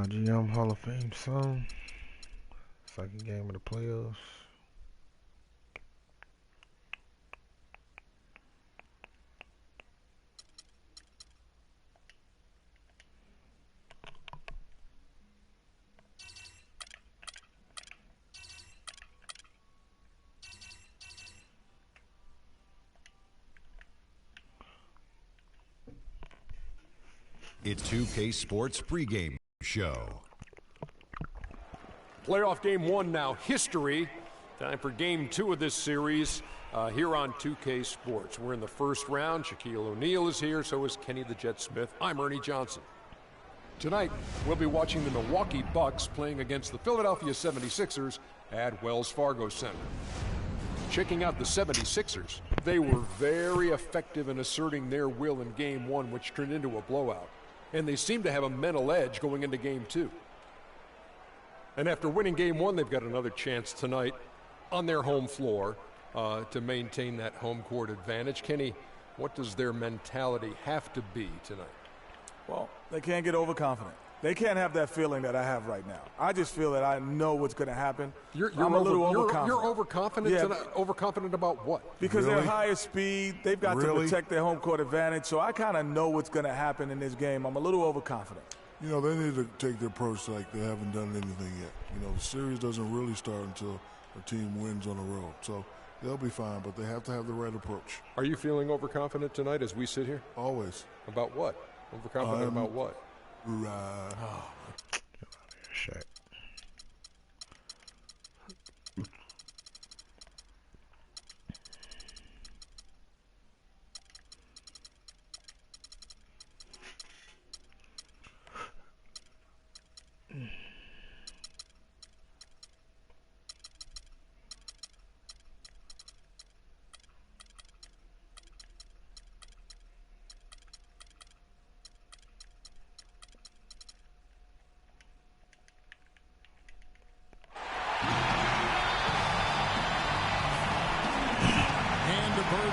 GM Hall of Fame song. Second game of the playoffs. It's 2K Sports pregame show. Playoff game one now, history. Time for game two of this series here on 2K Sports. We're in the first round. Shaquille O'Neal is here, so is Kenny the Jet Smith. I'm Ernie Johnson. Tonight, we'll be watching the Milwaukee Bucks playing against the Philadelphia 76ers at Wells Fargo Center. Checking out the 76ers, they were very effective in asserting their will in game one, which turned into a blowout. And they seem to have a mental edge going into game two. And after winning game one, they've got another chance tonight on their home floor to maintain that home court advantage. Kenny, what does their mentality have to be tonight? Well, they can't get overconfident. They can't have that feeling that I have right now. I just feel that I know what's going to happen. I'm a little overconfident. You're overconfident? Yeah. Tonight? Overconfident about what? Because they're higher speed. They've got to protect their home court advantage. So I kind of know what's going to happen in this game. I'm a little overconfident. You know, they need to take their approach like they haven't done anything yet. You know, the series doesn't really start until a team wins on the road. So they'll be fine, but they have to have the right approach. Are you feeling overconfident tonight as we sit here? Always. About what? Overconfident about what? Right. Oh. Get out of here, Shaq.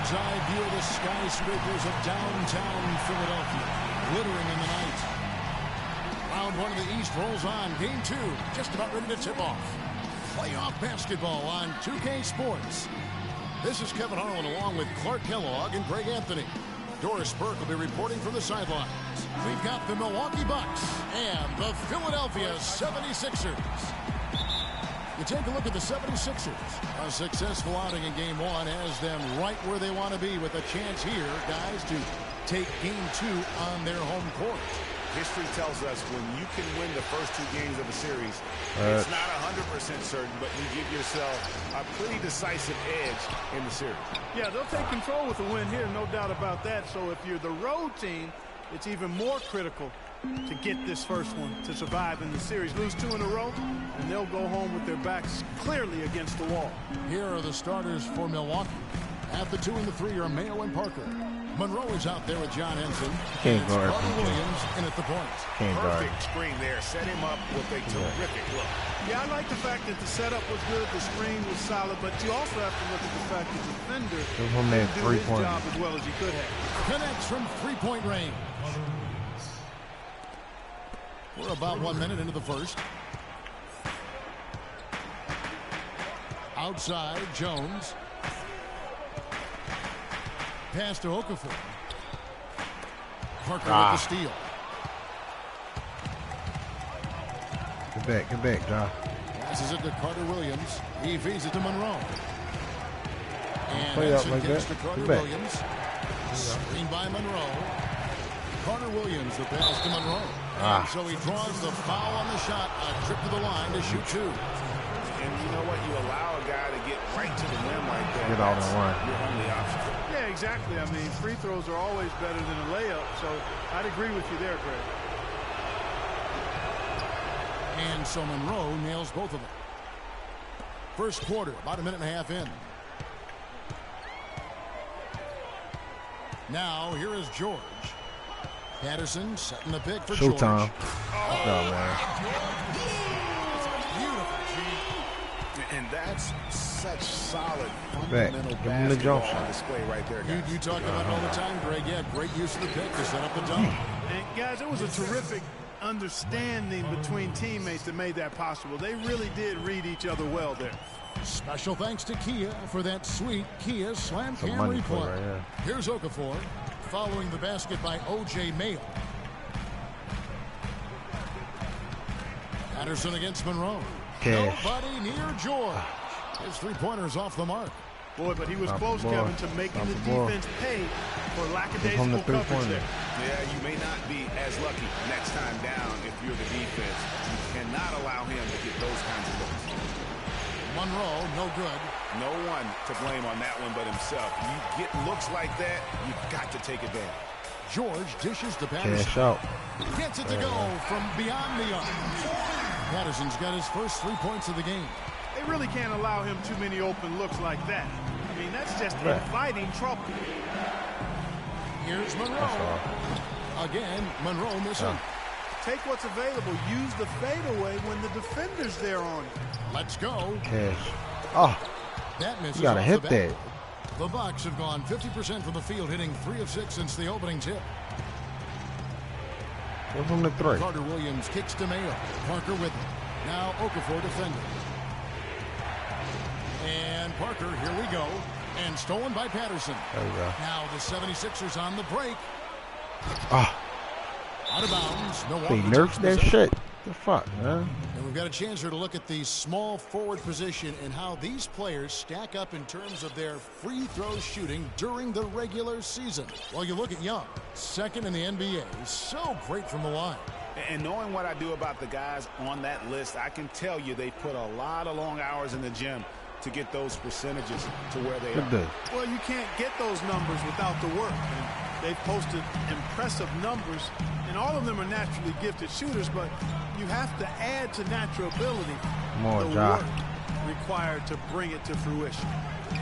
Eye view of the skyscrapers of downtown Philadelphia, glittering in the night. Round one of the East rolls on. Game two, just about ready to tip off. Playoff basketball on 2K Sports. This is Kevin Harlan along with Clark Kellogg and Greg Anthony. Doris Burke will be reporting from the sidelines. We've got the Milwaukee Bucks and the Philadelphia 76ers. You take a look at the 76ers. A successful outing in game one has them right where they want to be with a chance here, guys, to take game two on their home court. History tells us when you can win the first two games of a series, it's not 100% certain, but you give yourself a pretty decisive edge in the series. Yeah, they'll take control with a win here, no doubt about that. So if you're the road team, it's even more critical to get this first one to survive in the series. Lose two in a row, and they'll go home with their backs clearly against the wall. Here are the starters for Milwaukee. At the 2 and the 3 are Mayo and Parker. Monroe is out there with John Henson. Can't guard Williams in at the point. Perfect screen there. Set him up with a terrific look. Yeah, I like the fact that the setup was good, the screen was solid, but you also have to look at the fact that the defender didn't do his job as well as he could have. Connects from three-point range. We're about 1 minute into the first. Outside, Jones. Pass to Okafor. Parker with the steal. Get back, John. Passes it to Carter Williams. He feeds it to Monroe. And play out like gets that. to Carter Get back. Williams. Screen by Monroe. Carter Williams, the pass to Monroe. And so he draws the foul on the shot. A trip to the line to shoot two. And you know what? You allow a guy to get right to the rim like that. Get out and run. Your only option. Yeah, exactly. I mean, free throws are always better than a layup, so I'd agree with you there, Greg. And so Monroe nails both of them. First quarter, about a minute and a half in. Now, here is George. Patterson setting the pick for Showtime. George. Oh, man. And that's such solid, Back. fundamental Give him the jump basketball on shot. display right there, guys. You talk about it all the time, Greg. Yeah, great use of the pick to set up the dunk. And guys, it was a terrific understanding between teammates that made that possible. They really did read each other well there. Special thanks to Kia for that sweet Kia Slam Cam replay. Right. Here's Okafor following the basket by O.J. Mayo. Patterson against Monroe. Cash. Nobody near George. His three-pointer's off the mark. Boy, but he was close, ball. Kevin, to making Off the the ball. defense pay for From lackadaisical the coverage three-pointer. there. Yeah, you may not be as lucky next time down if you're the defense. You cannot allow him to get those kinds of looks. Monroe, no good. No one to blame on that one but himself. You get looks like that, you've got to take advantage. George dishes to Patterson. Cash out. Gets it to go from beyond the arc. Patterson's got his first 3 points of the game. They really can't allow him too many open looks like that. I mean, that's just inviting trouble. Here's Monroe. Again, Monroe missing. Take what's available. Use the fadeaway when the defender's there on you. Let's go. Cash. Oh, That misses. you gotta off hit the that. bat. The Bucks have gone 50% from the field, hitting 3 of 6 since the opening tip. Give him the three. Carter Williams kicks to Mayo. Parker with him. Now Okafor defending. And Parker, here we go. And stolen by Patterson. There we go. Now the 76ers on the break. Ah, Out of bounds. they Milwaukee nerfed takes that possession. shit. The fuck, man? And we've got a chance here to look at the small forward position and how these players stack up in terms of their free throw shooting during the regular season. Well, you look at Young, second in the NBA. He's so great from the line. And knowing what I do about the guys on that list, I can tell you they put a lot of long hours in the gym to get those percentages to where they Good are. day. Well, you can't get those numbers without the work. And they've posted impressive numbers, and all of them are naturally gifted shooters, but you have to add to natural ability More the job. work required to bring it to fruition.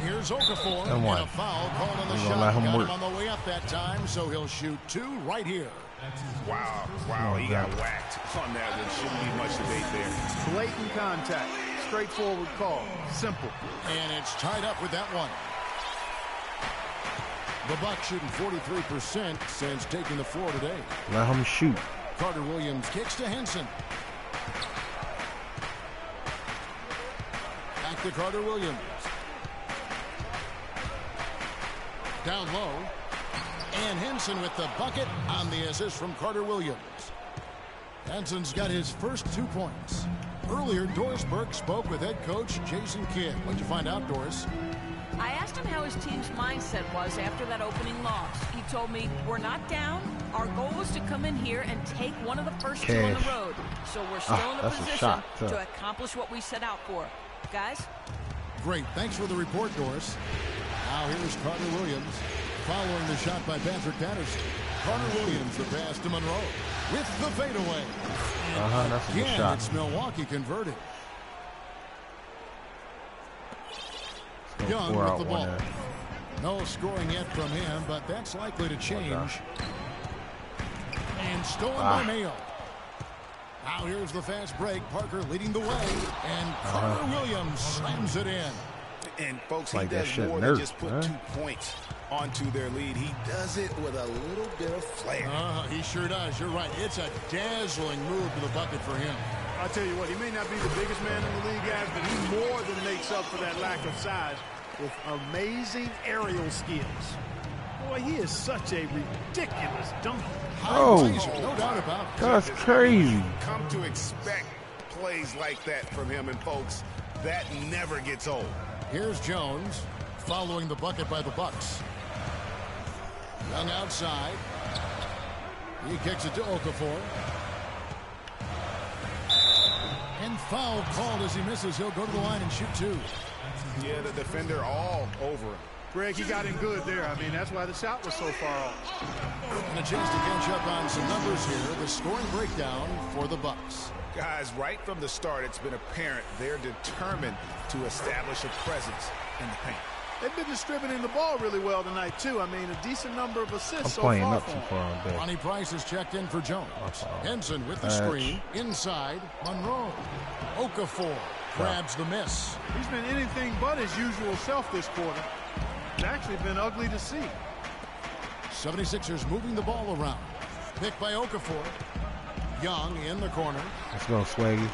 Here's Okafor, And and one. a foul called on the We're gonna shot. let him Got work. him on the way up that time, so he'll shoot 2 right here. Wow, he got whacked on that one. Shouldn't be much debate there. Blatant contact, straightforward call, simple. And it's tied up with that one. The Bucks shooting 43% since taking the floor today. Let him shoot. Carter Williams kicks to Henson. Back to Carter Williams. Down low. And Henson with the bucket on the assist from Carter Williams. Henson's got his first 2 points. Earlier, Doris Burke spoke with head coach Jason Kidd. What'd you find out, Doris? I asked him how his team's mindset was after that opening loss. He told me, we're not down. Our goal was to come in here and take one of the first 2 on the Cash. road. So we're still in a that's a position shot, too. to accomplish what we set out for. Guys? Great. Thanks for the report, Doris. Now here's Carter Williams following the shot by Patrick Patterson. Carter Williams, the pass to Monroe with the fadeaway. That's a good Again, shot. it's Milwaukee converted. Young Four with out, the one ball. in. No scoring yet from him, but that's likely to change. And stolen by Mayo. Now here's the fast break. Parker leading the way. And Carter Williams slams it in. And folks, he Like that does shit more than nerfed, just put huh? 2 points onto their lead. He does it with a little bit of flair. He sure does. You're right. It's a dazzling move to the bucket for him. I'll tell you what, he may not be the biggest man in the league, guys, but he more than makes up for that lack of size with amazing aerial skills. Boy, he is such a ridiculous dunker. Oh. No doubt about it. That's crazy. Come to expect plays like that from him, and folks, that never gets old. Here's Jones following the bucket by the Bucks. Young outside. He kicks it to Okafor. And foul called as he misses. He'll go to the line and shoot 2. Yeah, the defender all over him. Greg, he got in good there. I mean, that's why the shot was so far off. And a chance to catch up on some numbers here. The scoring breakdown for the Bucks. Guys, right from the start, it's been apparent they're determined to establish a presence in the paint. They've been distributing the ball really well tonight, too. I mean, a decent number of I'm assists so playing far up for too him. far on that. Ronnie Price is checked in for Jones. Henson with the Patch. screen. Inside, Monroe. Okafor grabs the miss. He's been anything but his usual self this quarter. It's actually been ugly to see. 76ers moving the ball around. Picked by Okafor. Young in the corner. Let's go, Swaggy.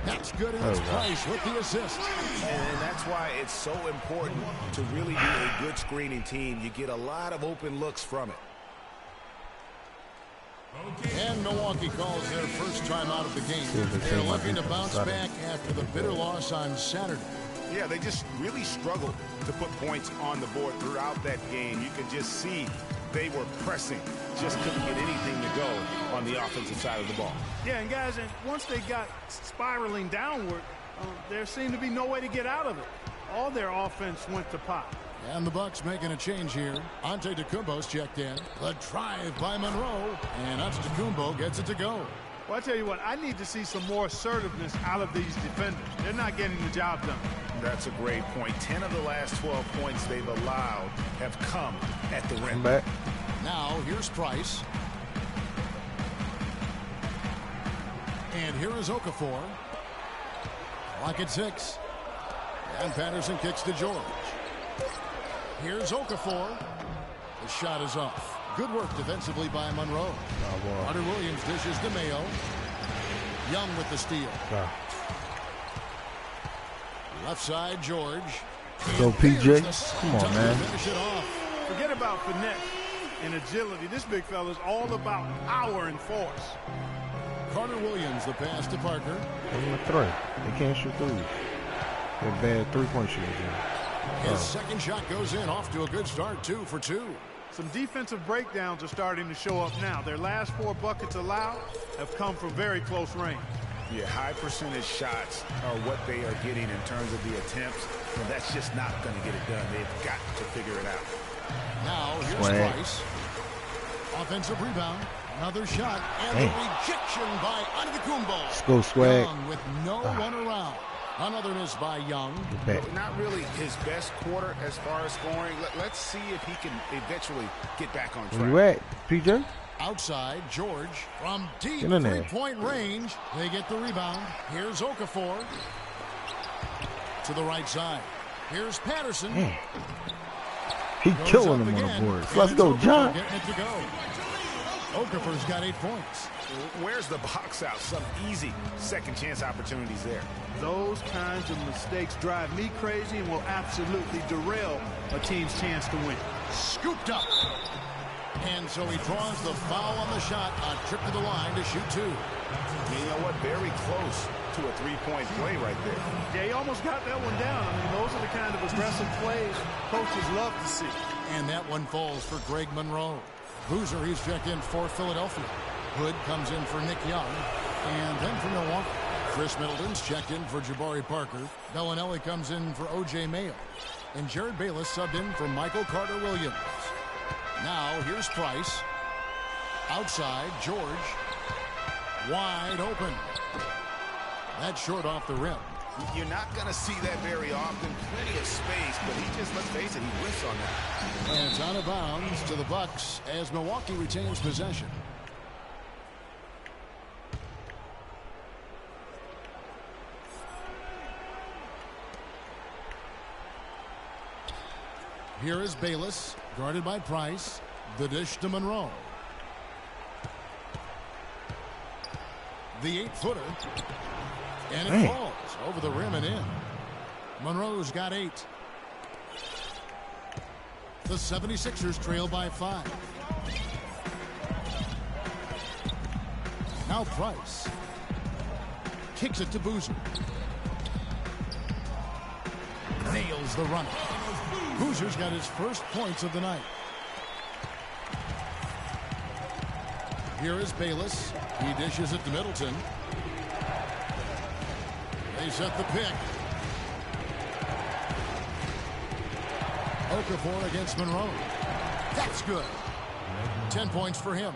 That's good, and it's Price with the assist. And that's why it's so important to really be a good screening team. You get a lot of open looks from it. And Milwaukee calls their first time out of the game. They're looking to bounce back after the bitter loss on Saturday. Yeah, they just really struggled to put points on the board throughout that game. You could just see they were pressing, just couldn't get anything to go on the offensive side of the ball. Yeah, and guys, once they got spiraling downward, there seemed to be no way to get out of it. All their offense went to pot. And the Bucks making a change here. Antetokounmpo's checked in. The drive by Monroe. And Antetokounmpo gets it to go. Well, I tell you what, I need to see some more assertiveness out of these defenders. They're not getting the job done. That's a great point. 10 of the last 12 points they've allowed have come at the rim. Back. Now, here's Price. And here is Okafor. Clock at 6. And Patterson kicks to George. Here's Okafor. The shot is off. Good work defensively by Monroe. Carter Williams dishes to Mayo. Young with the steal. Left side, George. Go, PJ. Come on, man. Finish it off. Forget about finesse and agility. This big fella's all about power and force. Carter Williams, the pass to Parker. Give a three. They can't shoot threes. They're bad three-point shooters. His second shot goes in, off to a good start, 2 for 2. Some defensive breakdowns are starting to show up now. Their last 4 buckets allowed have come from very close range. Yeah, high percentage shots are what they are getting in terms of the attempts, and that's just not going to get it done. They've got to figure it out. Now, here's Price. Offensive rebound. Another shot, and the rejection by Antetokounmpo. Let's go, Swag. Young with no one around. Another miss by Young. Not really his best quarter as far as scoring. Let's see if he can eventually get back on track. Where you at, PJ? Outside, George from deep three-point range. They get the rebound. Here's Okafor. To the right side. Here's Patterson. He killing him on the board. Let's go, John. Getting it to go. Okafor's got 8 points. Where's the box out? Some easy second chance opportunities there. Those kinds of mistakes drive me crazy and will absolutely derail a team's chance to win. Scooped up. And so he draws the foul on the shot. A trip to the line to shoot 2. You know what? Very close to a three-point play right there. Yeah, he almost got that one down. I mean, those are the kind of aggressive plays coaches love to see. And that one falls for Greg Monroe. Boozer, he's checked in for Philadelphia. Hood comes in for Nick Young. And then for Milwaukee, Chris Middleton's checked in for Jabari Parker. Bellinelli comes in for O.J. Mayo. And Jared Bayless subbed in for Michael Carter Williams. Now, here's Price. Outside, George. Wide open. That's short off the rim. You're not going to see that very often. Plenty of space, but he just, let's face it, he whiffs on that. And it's out of bounds to the Bucks as Milwaukee retains possession. Here is Bayless, guarded by Price. The dish to Monroe. The 8-footer. And it falls over the rim and in. Monroe's got 8. The 76ers trail by 5. Now Price. Kicks it to Boozer. Nails the runner. Boozer's got his first points of the night. Here is Bayless. He dishes it to Middleton. They set the pick. Okafor against Monroe. That's good. 10 points for him.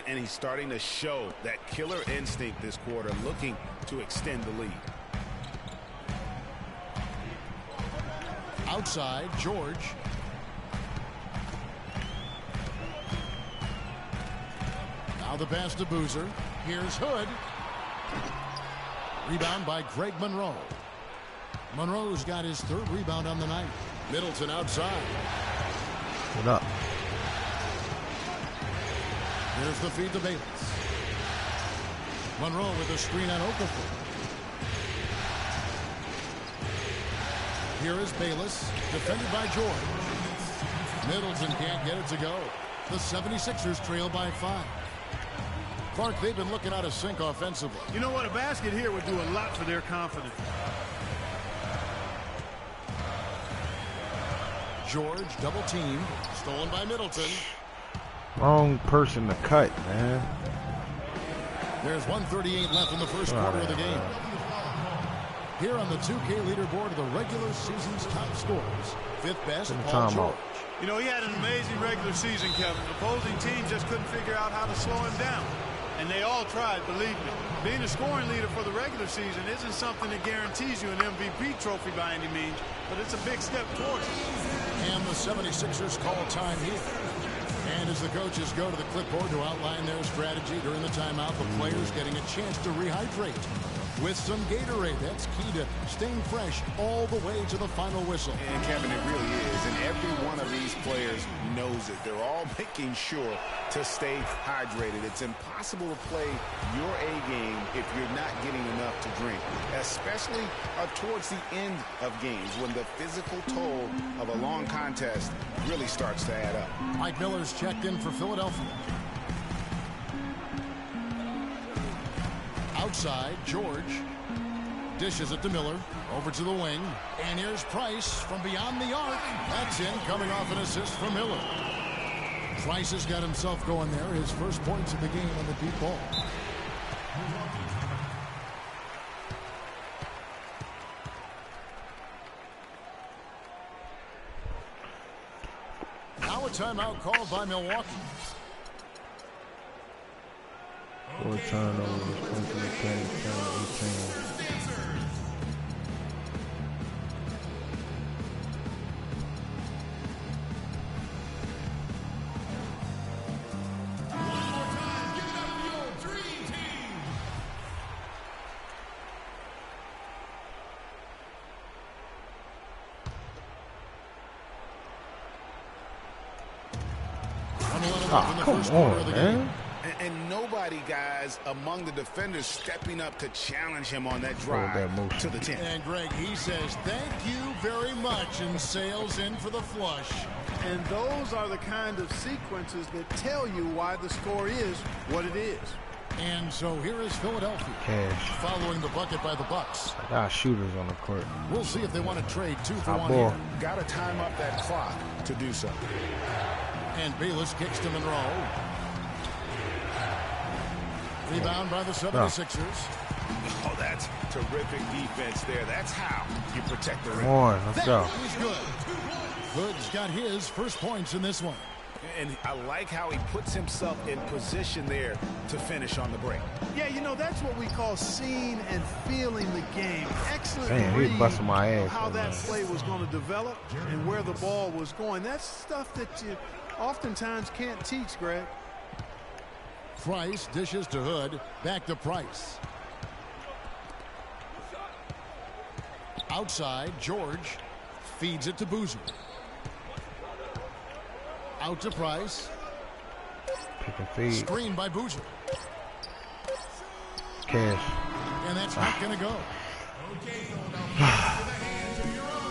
And he's starting to show that killer instinct this quarter, looking to extend the lead. Outside, George. Now the pass to Boozer. Here's Hood. Rebound by Greg Monroe. Monroe's got his 3rd rebound on the night. Middleton outside. What up? Here's the feed to Bayless. Monroe with a screen on Okafor. Here is Bayless, defended by George. Middleton can't get it to go. The 76ers trail by 5. Clark, they've been looking out of sync offensively. You know what? A basket here would do a lot for their confidence. George double teamed, stolen by Middleton. Wrong person to cut, man. There's 1:38 left in the first quarter of the game. Here on the 2K leaderboard of the regular season's top scorers, 5th best, Paul George. You know, he had an amazing regular season, Kevin. Opposing teams just couldn't figure out how to slow him down. And they all tried, believe me. Being a scoring leader for the regular season isn't something that guarantees you an MVP trophy by any means, but it's a big step towards it. And the 76ers call time here. And as the coaches go to the clipboard to outline their strategy during the timeout, the players getting a chance to rehydrate with some Gatorade. That's key to staying fresh all the way to the final whistle. And Kevin, it really is. And every one of these players knows it. They're all making sure to stay hydrated. It's impossible to play your A game if you're not getting enough to drink, especially towards the end of games when the physical toll of a long contest really starts to add up. Mike Miller's checked in for Philadelphia. Outside, George dishes it to Miller, over to the wing, and here's Price from beyond the arc. That's in, coming off an assist from Miller. Price has got himself going there, his first points of the game on the deep ball. Now a timeout called by Milwaukee. 4 turnovers, 18. Oh, come on, man. And nobody, guys, among the defenders stepping up to challenge him on that drive to the 10. And Greg, he says, thank you very much, and sails in for the flush. And those are the kind of sequences that tell you why the score is what it is. And so here is Philadelphia. Cash. Following the bucket by the Bucks. I got shooters on the court. We'll see if they want to trade 2 for 1 ball. here. Got to time up that clock to do so. And Bayless kicks to Monroe. Rebound by the 76ers. Oh, that's terrific defense there. That's how you protect the rim. Come on, let's go. He's good. Hood's got his first points in this one. And I like how he puts himself in position there to finish on the break. Yeah, you know, that's what we call seeing and feeling the game. Excellent Man, read he busting my ass. how that play was going to develop and where the ball was going. That's stuff that you oftentimes can't teach, Greg. Price dishes to Hood. Back to Price. Outside, George feeds it to Boozer. Out to Price. Pick and feed. Screen by Boozer. Cash. And that's not going to go.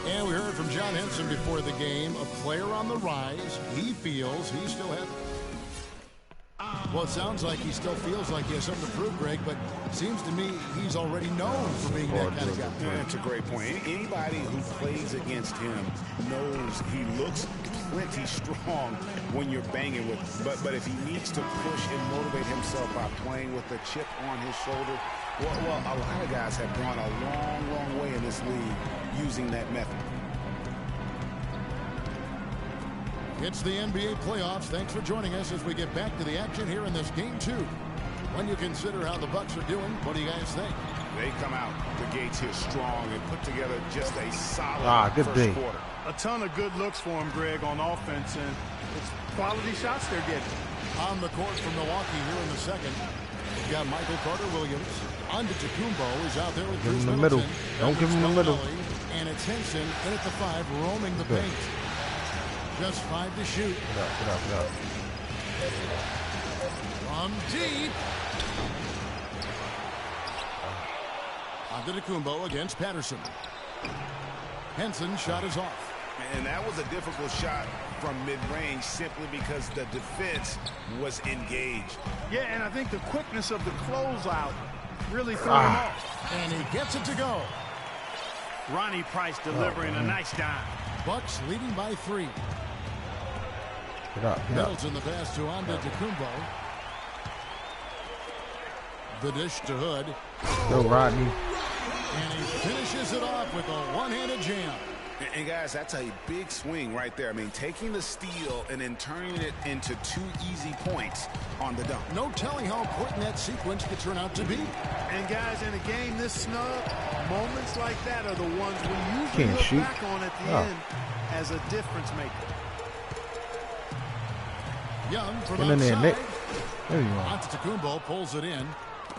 And we heard from John Henson before the game, a player on the rise. He feels he still has... Well, it sounds like he still feels like he has something to prove, Greg, but it seems to me he's already known for being that kind of guy. Yeah, that's a great point. Anybody who plays against him knows he looks plenty strong when you're banging with him. But if he needs to push and motivate himself by playing with a chip on his shoulder, well, a lot of guys have gone a long, long way in this league using that method. It's the NBA playoffs. Thanks for joining us as we get back to the action here in this game 2. When you consider how the Bucks are doing, what do you guys think? They come out the gates here strong and put together just a solid first quarter. A ton of good looks for him, Greg, on offense, and it's quality shots they're getting. On the court for Milwaukee here in the second, we've got Michael Carter-Williams. Antetokounmpo is out there with Give Chris him the middle. Middleton. Don't give him the middle. And it's Henson in at the 5, roaming the paint. Just 5 to shoot. Get up. From deep. Antetokounmpo against Patterson. Henson's shot is off. And that was a difficult shot from mid-range simply because the defense was engaged. Yeah, and I think the quickness of the closeout really threw him off. And he gets it to go. Ronnie Price delivering a nice dime. Bucks leading by 3. Get up. Middleton the pass to Antetokounmpo. The dish to Hood. Go, Rodney. And he finishes it off with a one-handed jam. And guys, that's a big swing right there. I mean, taking the steal and then turning it into 2 easy points on the dunk. No telling how important that sequence could turn out to be. And guys, in a game this snug, moments like that are the ones we usually look back on at the end as a difference maker. Young from Get in there, outside. Nick. There you are. Antetokounmpo pulls it in.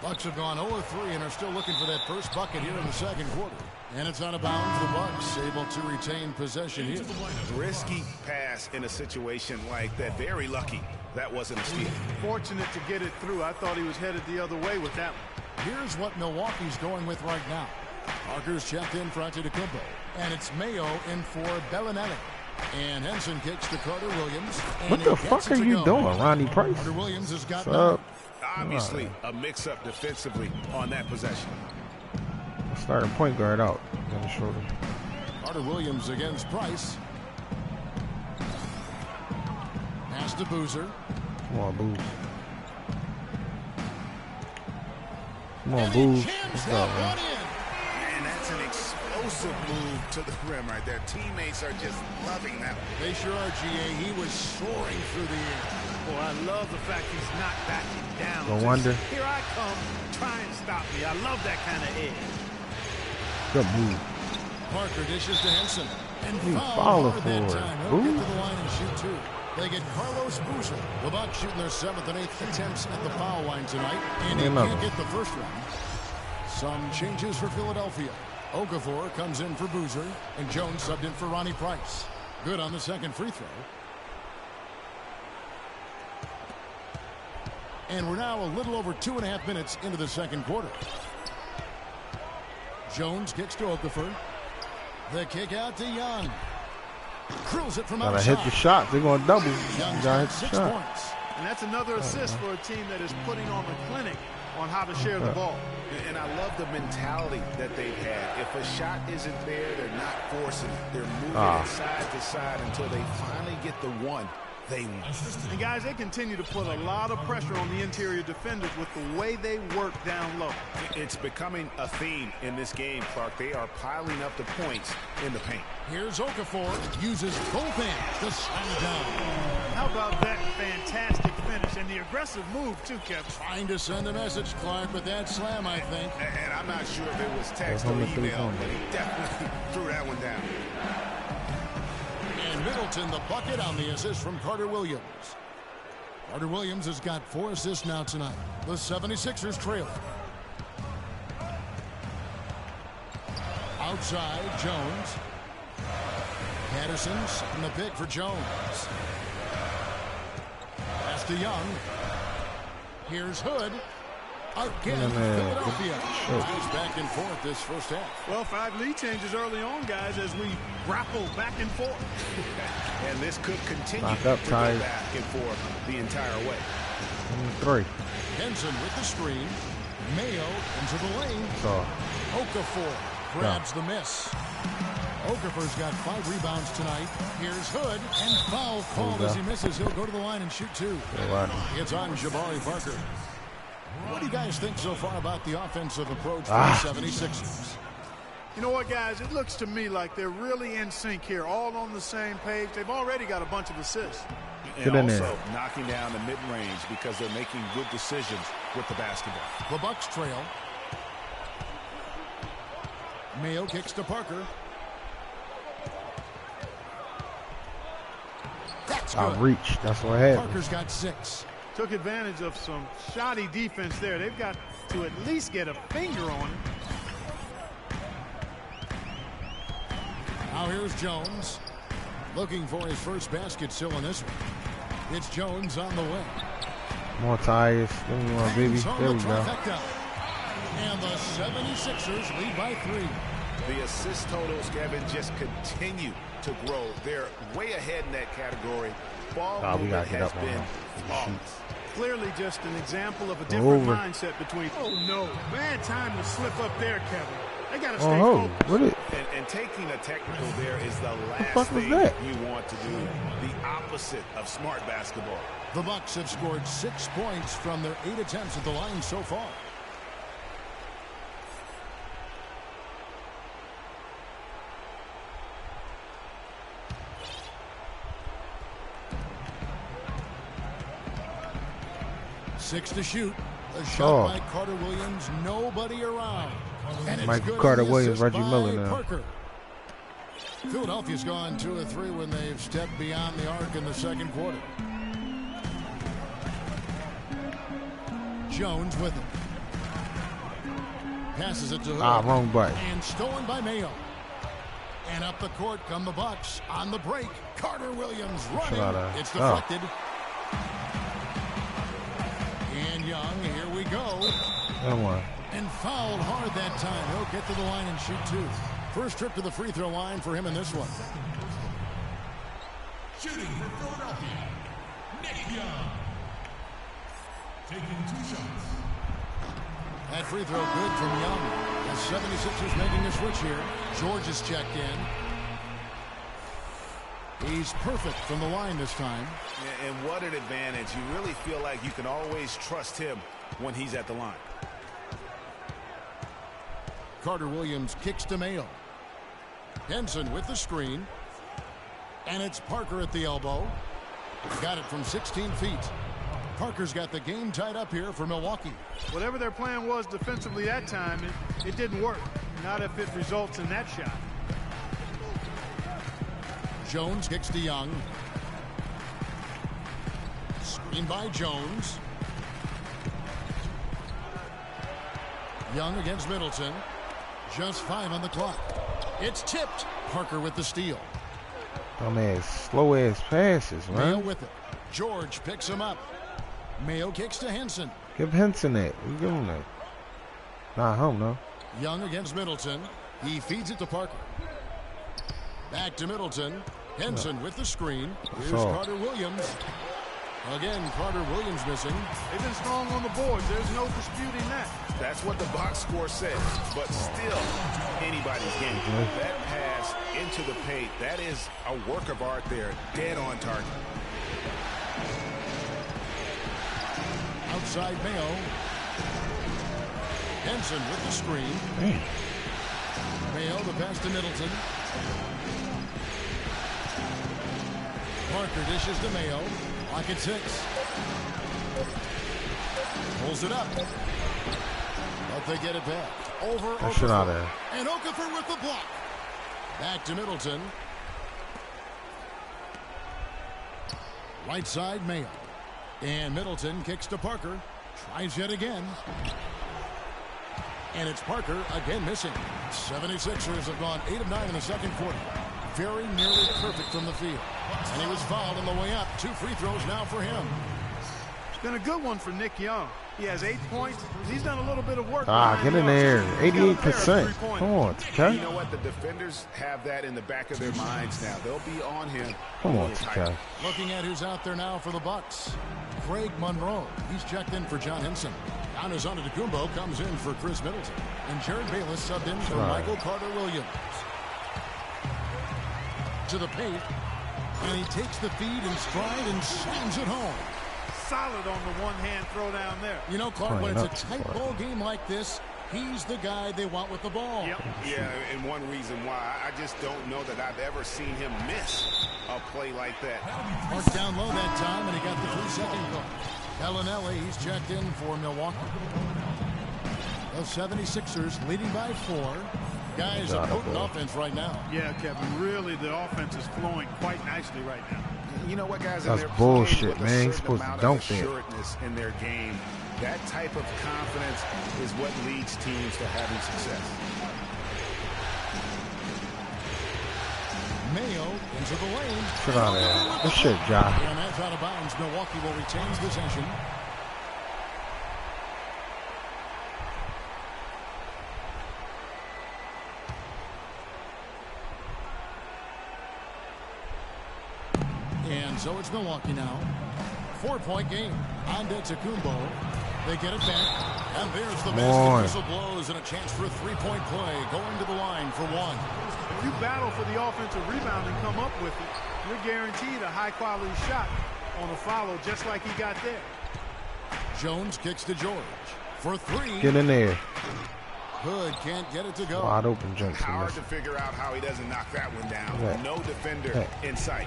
Bucks have gone 0-3 and are still looking for that first bucket here in the second quarter. And it's out of bounds. The Bucks able to retain possession here. Risky pass in a situation like that. Very lucky that wasn't a steal. Fortunate to get it through. I thought he was headed the other way with that one. Here's what Milwaukee's going with right now. Parker's checked in for Antetokounmpo. And it's Mayo in for Bellinelli. And Henson kicks to Carter Williams. What the fuck are you doing, Ronnie Price? Carter Williams has got What's up? Obviously, a mix-up defensively on that possession. Starting point guard out on the shoulder. Carter Williams against Price. Pass to Boozer. Come on, Booze. Come on, Booze. What's up, man? And that's an explosive move to the rim right there. Teammates are just loving that. They sure are, GA. He was soaring through the air. Boy, I love the fact he's not backing down. No wonder. Here I come. Try and stop me. I love that kind of edge. Good move. Parker dishes to Henson. And foul hard for that it. time. He'll get to the line and shoot 2. They get Carlos Boozer. The Bucks shooting their 7th and 8th attempts at the foul line tonight. And he can't get the first one. Some changes for Philadelphia. Okafor comes in for Boozer. And Jones subbed in for Ronnie Price. Good on the second free throw. And we're now a little over 2.5 minutes into the second quarter. Jones kicks to Okafor. The kick out to Young. Drills it from Gotta outside. hit the shot. They're going to double. Young's Gotta hit got the 6 shot. points. And that's another assist for a team that is putting on the clinic on how to share the ball. And I love the mentality that they've had. If a shot isn't there, they're not forcing it. They're moving it side to side until they finally get the one they want. And guys, they continue to put a lot of pressure on the interior defenders with the way they work down low. It's becoming a theme in this game, Clark. They are piling up the points in the paint. Here's Okafor. Uses both hands to slam it down. How about that fantastic finish and the aggressive move, too, Kevin? Trying to send a message, Clark, with that slam, I think. And I'm not sure if it was text or email, but he definitely threw that one down. And Middleton the bucket on the assist from Carter Williams. Carter Williams has got 4 assists now tonight. The 76ers trail. Outside, Jones. Patterson setting the pick for Jones. Pass to Young. Here's Hood. Again, Philadelphia. Guys back and forth this first half. Well, 5 lead changes early on, guys, as we grapple back and forth. And this could continue Lock up, to go Ty. back and forth the entire way. 3. Henson with the screen. Mayo into the lane. So, Okafor grabs the miss. Okafor's got 5 rebounds tonight. Here's Hood, and foul called as he misses. He'll go to the line and shoot 2. It's on Jabari Parker. What do you guys think so far about the offensive approach for the 76ers? You know what, guys? It looks to me like they're really in sync here, all on the same page. They've already got a bunch of assists. And also knocking down the mid-range because they're making good decisions with the basketball. The Bucks trail. Mayo kicks to Parker. That's good. Outreach. That's what happened. Parker's got 6. Took advantage of some shoddy defense there. They've got to at least get a finger on it. Now here's Jones. Looking for his first basket still in this one. It's Jones on the way. More tires. There we go, baby. There we go. And the 76ers lead by 3. The assist totals, Kevin, just continue to grow. They're way ahead in that category. Ball movement has been flawless. Clearly just an example of a different mindset between. Oh, no. Bad time to slip up there, Kevin. They got to stay focused. And taking a technical there is the last thing you want to do. The opposite of smart basketball. The Bucks have scored 6 points from their 8 attempts at the line so far. Six to shoot. A shot by Carter Williams. Nobody around. And it's Michael Carter Williams, Reggie Miller now. Parker. Philadelphia's gone 2 of 3 when they've stepped beyond the arc in the second quarter. Jones with it. Passes it to Hood. Wrong button. And stolen by Mayo. And up the court come the Bucks on the break. Carter Williams running. It's deflected. And Young, here we go. Come on. And fouled hard that time. He'll get to the line and shoot 2. First trip to the free throw line for him in this one. Shooting for Philadelphia, Nick Young. Taking 2 shots. That free throw good from Young. The 76ers making a switch here. George is checked in. He's perfect from the line this time. And what an advantage. You really feel like you can always trust him when he's at the line. Carter Williams kicks to Mayo. Henson with the screen. And it's Parker at the elbow. Got it from 16 feet. Parker's got the game tied up here for Milwaukee. Whatever their plan was defensively that time, it didn't work. Not if it results in that shot. Jones kicks to Young. Screen by Jones. Young against Middleton. Just 5 on the clock. It's tipped. Parker with the steal. Slow ass passes, man. Mayo with it. George picks him up. Mayo kicks to Henson. Give Henson that. You give him that. Not home, no. Young against Middleton. He feeds it to Parker. Back to Middleton. Henson with the screen. Here's Carter Williams. Again, Carter Williams missing. They've been strong on the boards. There's no disputing that. That's what the box score says. But still, anybody's game. That pass into the paint, that is a work of art there. Dead on target. Outside Mayo. Henson with the screen. Mayo, the pass to Middleton. Parker dishes to Mayo. Lock at 6. Pulls it up. But they get it back. Over Okafor. And Okafor with the block. Back to Middleton. Right side Mayo. And Middleton kicks to Parker. Tries yet again. And it's Parker again missing. 76ers have gone 8 of 9 in the second quarter. Very nearly perfect from the field. And he was fouled on the way up. 2 free throws now for him. It's been a good one for Nick Young. He has 8 points. He's done a little bit of work. Get in there. 88%. Come on, TK. You know what? The defenders have that in the back of their minds now. They'll be on him. Come on, TK. Looking at who's out there now for the Bucks. Craig Monroe. He's checked in for John Henson. Giannis Antetokounmpo comes in for Chris Middleton. And Jared Bayless subbed in for Michael Carter Williams. To the paint. And he takes the feed in stride and slams it home. Solid on the one-hand throw down there. You know, Clark, when it's a tight ball game like this, he's the guy they want with the ball. Yep. Yeah, and one reason why, I just don't know that I've ever seen him miss a play like that. Marked down low that time, and he got the 3-second call. Bellinelli, he's checked in for Milwaukee. The 76ers leading by 4. Guys, a potent offense right now. Yeah, Kevin, really the offense is flowing quite nicely right now. You know what, guys? That's bullshit, man. He's supposed to dunk that. In their game, that type of confidence is what leads teams to having success. Mayo into the lane. Get out of there. Good shit, Josh. And that's out of bounds. Milwaukee will retain possession. So it's Milwaukee now. 4-point game. Antetokounmpo. They get it back. And there's the basket. Whistle blows and a chance for a three-point play. Going to the line for one. If you battle for the offensive rebound and come up with it, you're guaranteed a high-quality shot on a follow just like he got there. Jones kicks to George for three. Get in there. Hood can't get it to go. Wide open jump. Hard to figure out how he doesn't knock that one down. No defender in sight.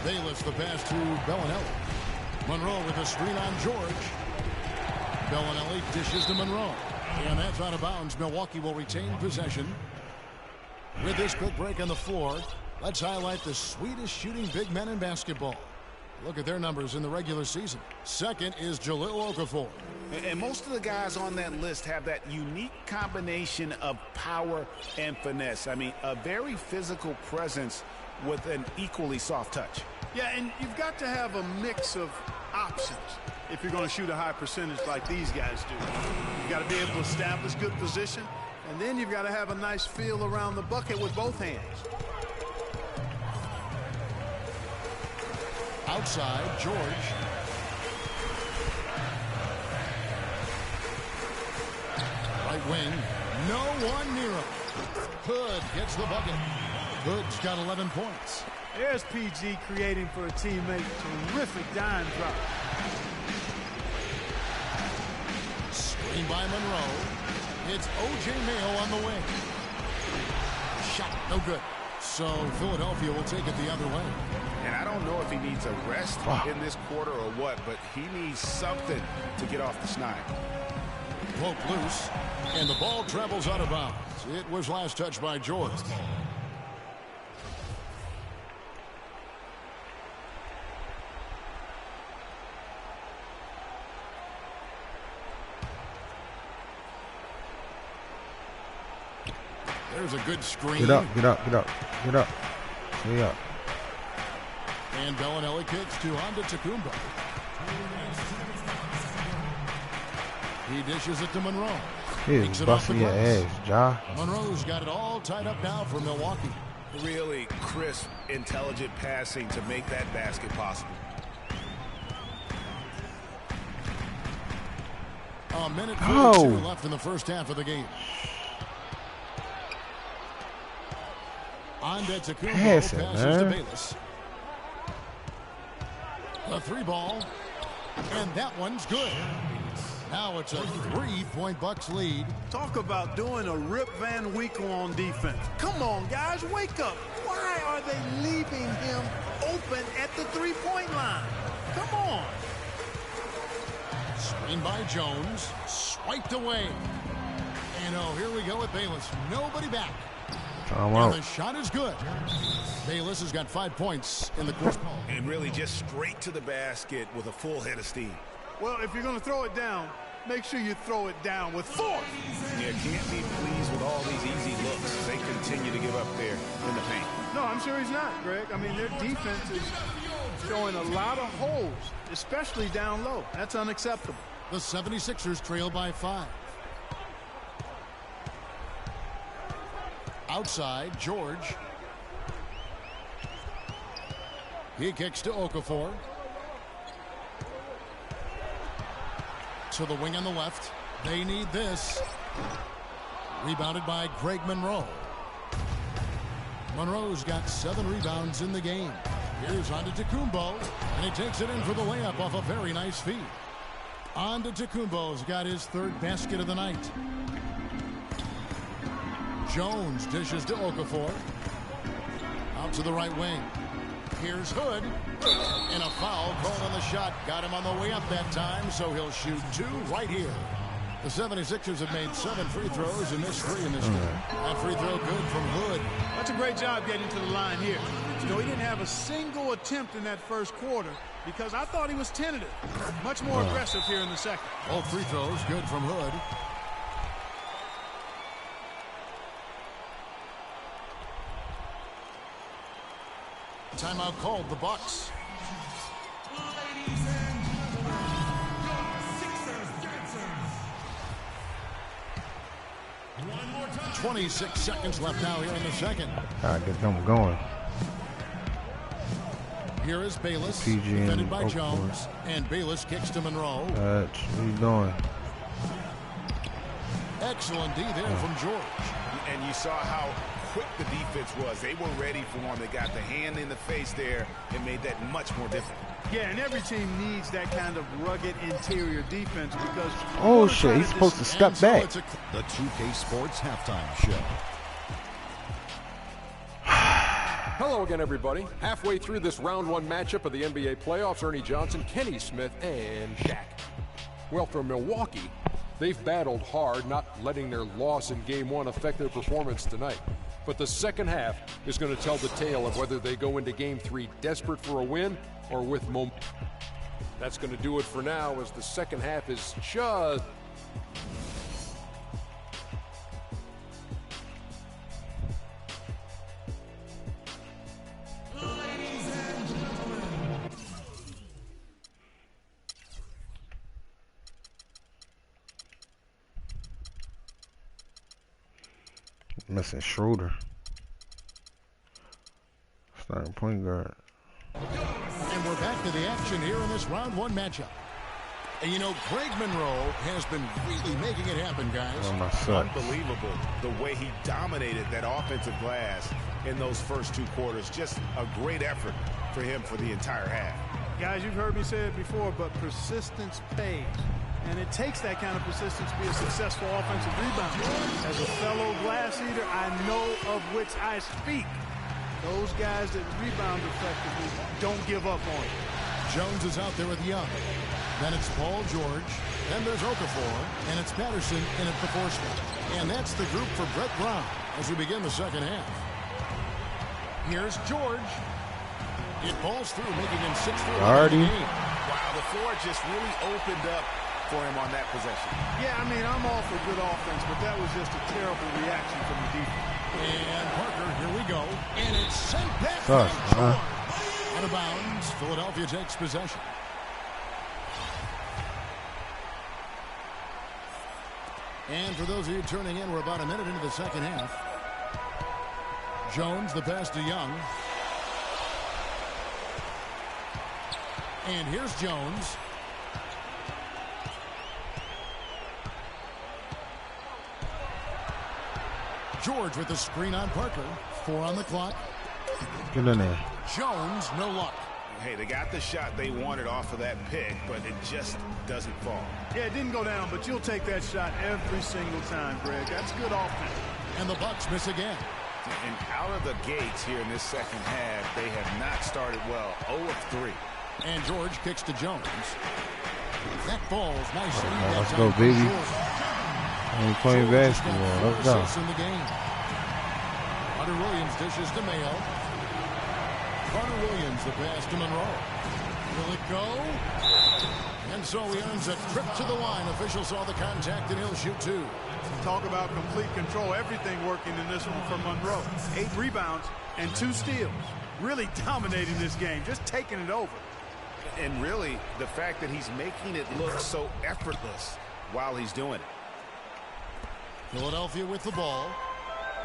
Bayless the pass to Bellinelli. Monroe with a screen on George. Bellinelli dishes to Monroe. And that's out of bounds. Milwaukee will retain possession. With this quick break on the floor, let's highlight the sweetest shooting big men in basketball. Look at their numbers in the regular season. Second is Jahlil Okafor. And most of the guys on that list have that unique combination of power and finesse. I mean, a very physical presence with an equally soft touch. Yeah, and you've got to have a mix of options if you're going to shoot a high percentage like these guys do. You've got to be able to establish good position, and then you've got to have a nice feel around the bucket with both hands. Outside, George. Right wing, no one near him. Hood gets the bucket. Hood's got 11 points. There's PG creating for a teammate. Terrific dime drop. Screen by Monroe. It's O.J. Mayo on the wing. Shot, no good. So Philadelphia will take it the other way. And I don't know if he needs a rest in this quarter or what, but he needs something to get off the snide. Poke loose, and the ball travels out of bounds. It was last touched by George. There's a good screen. Get up, get up, get up, get up. Stay up. And Bellinelli kicks to Antetokounmpo. He dishes it to Monroe. He's busting your ass, Ja. Monroe's got it all tied up now for Milwaukee. Really crisp, intelligent passing to make that basket possible. A minute 42 left in the first half of the game. Antetokounmpo passes to Bayless. The three ball, and that one's good. Now it's a 3-point Bucks lead. Talk about doing a Rip Van Winkle on defense. Come on, guys, wake up. Why are they leaving him open at the three-point line? Come on. Screen by Jones, swiped away. And here we go with Bayless. Nobody back. And the shot is good. Bayless has got 5 points in the quarter. And really just straight to the basket with a full head of steam. Well, if you're going to throw it down, make sure you throw it down with force. Yeah, can't be pleased with all these easy looks. They continue to give up there in the paint. No, I'm sure he's not, Greg. I mean, their defense is showing a lot of holes, especially down low. That's unacceptable. The 76ers trail by 5. Outside, George. He kicks to Okafor. To the wing on the left. They need this. Rebounded by Greg Monroe. Monroe's got 7 rebounds in the game. Here's Antetokounmpo, and he takes it in for the layup off a very nice feed. Antetokounmpo's got his 3rd basket of the night. Jones dishes to Okafor. Out to the right wing. Here's Hood. And a foul called on the shot. Got him on the way up that time, so he'll shoot 2 right here. The 76ers have made 7 free throws and missed 3 in this game. That free throw good from Hood. That's a great job getting to the line here. You know, he didn't have a single attempt in that first quarter because I thought he was tentative. Much more aggressive here in the second. All free throws good from Hood. Timeout called the Bucks. 26 seconds left now here in the second. Gotta get them going. Here is Bayless, PG defended and by Okafor. Jones. And Bayless kicks to Monroe. What are you doing? Excellent D there from George. And you saw how quick the defense was. They were ready for him. They got the hand in the face there and made that much more difficult. Yeah, and every team needs that kind of rugged interior defense because... Oh, shit. He's supposed to step back. The 2K Sports Halftime Show. Hello again, everybody. Halfway through this round one matchup of the NBA playoffs, Ernie Johnson, Kenny Smith, and Shaq. Well, for Milwaukee, they've battled hard, not letting their loss in Game 1 affect their performance tonight. But the second half is going to tell the tale of whether they go into Game 3 desperate for a win or with momentum. That's going to do it for now, as the second half is just... Missing Schroeder. Starting point guard. And we're back to the action here in this round one matchup. And you know, Greg Monroe has been really making it happen, guys. Unbelievable the way he dominated that offensive glass in those first two quarters. Just a great effort for him for the entire half. Guys, you've heard me say it before, but persistence pays. And it takes that kind of persistence to be a successful offensive rebounder. As a fellow glass eater, I know of which I speak. Those guys that rebound effectively don't give up on it. Jones is out there with Young. Then it's Paul George. Then there's Okafor. And it's Patterson in at the 4 spot. And that's the group for Brett Brown as we begin the second half. Here's George. It falls through, making him 6 for 11 in the game. Wow, the floor just really opened up for him on that possession. Yeah, I mean, I'm all for good offense, but that was just a terrible reaction from the defense. And Parker, here we go. And it's sent back by George. Out of bounds, Philadelphia takes possession. And for those of you turning in, we're about a minute into the second half. Jones, the pass to Young. And here's Jones. George with the screen on Parker. 4 on the clock. Get in there. Jones, no luck. Hey, they got the shot they wanted off of that pick, but it just doesn't fall. Yeah, it didn't go down, but you'll take that shot every single time, Greg. That's good offense. And the Bucks miss again. And out of the gates here in this second half, they have not started well. 0 of 3. And George kicks to Jones. That falls nicely. Let's go, baby. I'm playing basketball. Let's go. In the game. Carter Williams dishes to Mayo. Carter Williams, the pass to Monroe. Will it go? And so he earns a trip to the line. Official saw the contact, and he'll shoot 2. Talk about complete control. Everything working in this one for Monroe. 8 rebounds and 2 steals. Really dominating this game. Just taking it over. And really, the fact that he's making it look so effortless while he's doing it. Philadelphia with the ball.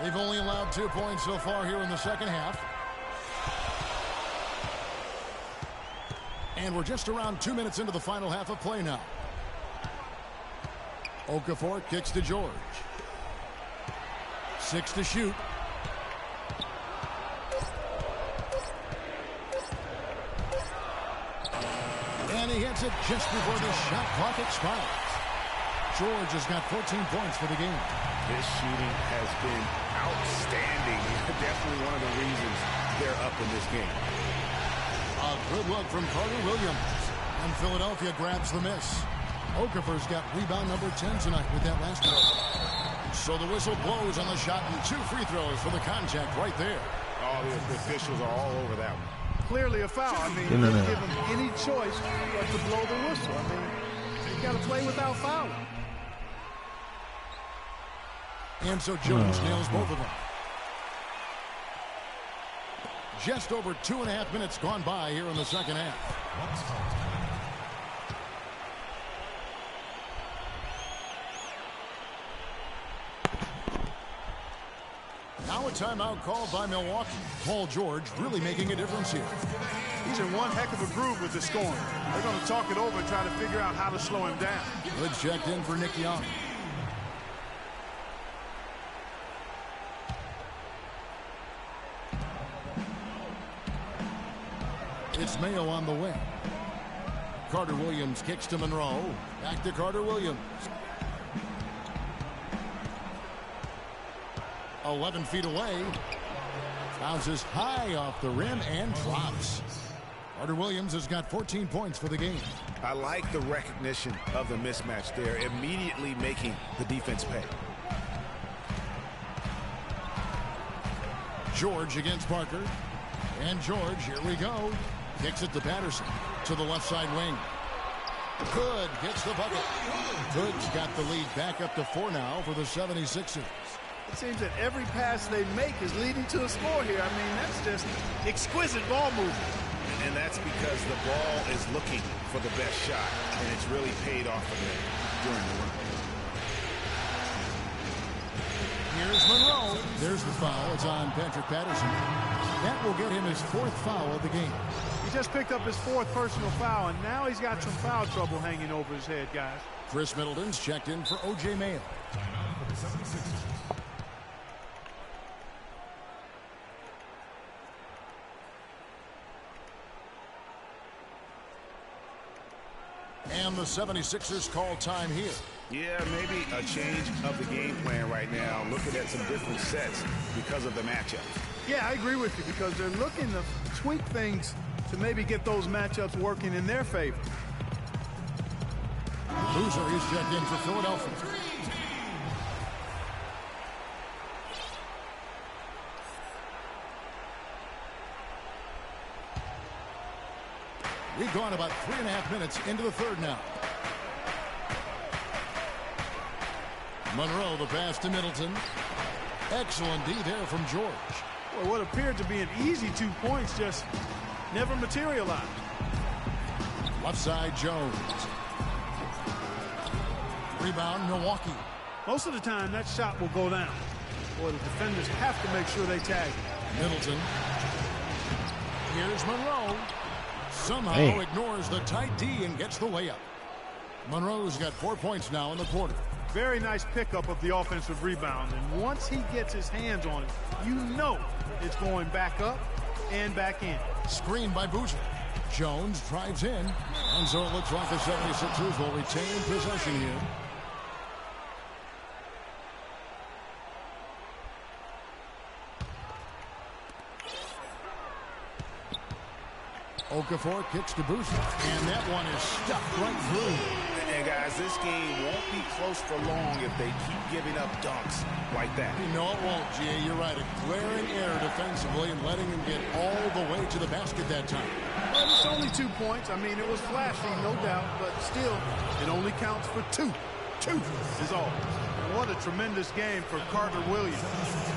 They've only allowed 2 points so far here in the second half. And we're just around 2 minutes into the final half of play now. Okafor kicks to George. 6 to shoot. And he hits it just before the shot clock expires. George has got 14 points for the game. His shooting has been outstanding. Definitely one of the reasons they're up in this game. A good look from Carter Williams. And Philadelphia grabs the miss. Okafor's got rebound number 10 tonight with that last one. So the whistle blows on the shot and 2 free throws for the contact right there. Oh, the officials are all over that one. Clearly a foul. I mean, you didn't give him any choice but to blow the whistle. I mean, you got to play without fouling. And so Jones nails both of them. Just over 2.5 minutes gone by here in the second half. Now a timeout called by Milwaukee. Paul George really making a difference here. He's in one heck of a groove with the scoring. They're going to talk it over and try to figure out how to slow him down. Good checked in for Nick Young. It's Mayo on the wing. Carter Williams kicks to Monroe. Back to Carter Williams. 11 feet away. Bounces high off the rim and drops. Carter Williams has got 14 points for the game. I like the recognition of the mismatch there, immediately making the defense pay. George against Parker. And George, here we go. Kicks it to Patterson. To the left side wing. Good gets the bucket. Good's got the lead back up to 4 now for the 76ers. It seems that every pass they make is leading to a score here. I mean, that's just exquisite ball movement. And that's because the ball is looking for the best shot, and it's really paid off for them during the run. Here's Monroe. There's the foul. It's on Patrick Patterson. That will get him his 4th foul of the game. He just picked up his 4th personal foul, and now he's got some foul trouble hanging over his head, guys. Chris Middleton's checked in for O.J. Mayo. And the 76ers call time here. Yeah, maybe a change of the game plan right now, looking at some different sets because of the matchup. Yeah, I agree with you because they're looking to tweak things to maybe get those matchups working in their favor. Boozer is checked in for Philadelphia. We've gone about 3.5 minutes into the third now. Monroe, the pass to Middleton. Excellent D there from George. Well, what appeared to be an easy 2 points just never materialized. Left side, Jones. Rebound, Milwaukee. Most of the time, that shot will go down. Boy, the defenders have to make sure they tag it. Middleton. Here's Monroe. Somehow ignores the tight D and gets the layup. Monroe's got 4 points now in the quarter. Very nice pickup of the offensive rebound. And once he gets his hands on it, you know it's going back up and back in. Screen by Boozer. Jones drives in. And so it looks like the 76ers will retain possession here. Okafor kicks to Boozer. And that one is stuck right through. And guys, this game won't be close for long if they keep giving up dunks like that. No, it won't, G.A. You're right. A glaring error defensively and letting him get all the way to the basket that time. Well, it's only 2 points. I mean, it was flashy, no doubt, but still, it only counts for 2. 2 is all. What a tremendous game for Carter Williams.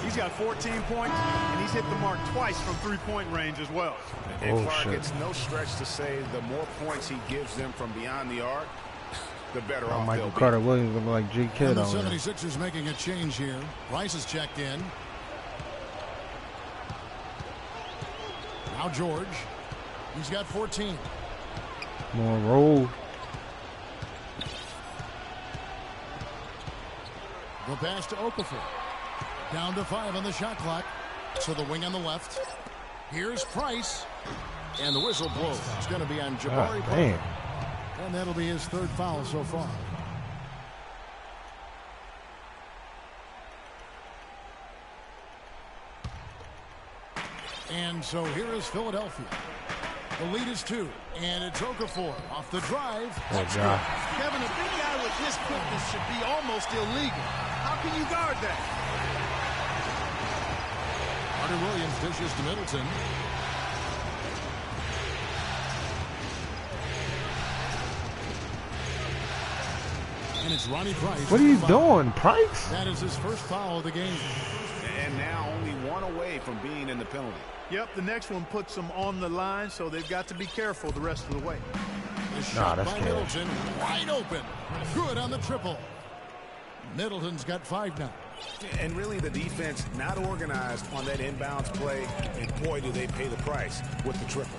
He's got 14 points, and he's hit the mark twice from three-point range as well. And Clark, it's no stretch to say the more points he gives them from beyond the arc, the better off Michael they'll Carter be. Williams look like G. Kidd And the on there. 76ers making a change here. Rice is checked in. Now George. He's got 14. More roll. The pass to Okafor. Down to 5 on the shot clock. So the wing on the left. Here's Price. And the whistle blows. It's going to be on Jabari Parker. And that'll be his 3rd foul so far. And so here is Philadelphia. The lead is 2. And it's Okafor off the drive. That's good. Kevin, a big guy with his quickness should be almost illegal. How can you guard that? Carter Williams dishes to Middleton. And it's Ronnie Price. What are you doing, Price? That is his 1st foul of the game. And now only 1 away from being in the penalty. Yep, the next one puts them on the line, so they've got to be careful the rest of the way. The shot that's by good. Middleton, wide open. Good on the triple. Middleton's got 5 now. And really the defense not organized on that inbounds play. And boy, do they pay the price with the triple.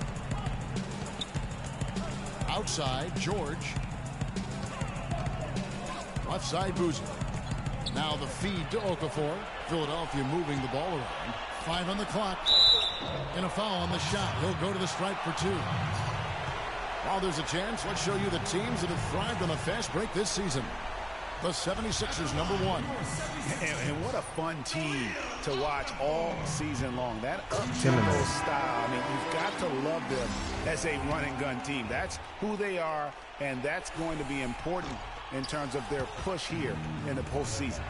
Outside, George. Left side, Boozer. Now the feed to Okafor. Philadelphia moving the ball around. 5 on the clock. And a foul on the shot. He'll go to the stripe for 2. While there's a chance, let's show you the teams that have thrived on a fast break this season. The 76ers, #1. And what a fun team to watch all season long. That up-tempo style, I mean, you've got to love them as a run-and-gun team. That's who they are, and that's going to be important in terms of their push here in the postseason.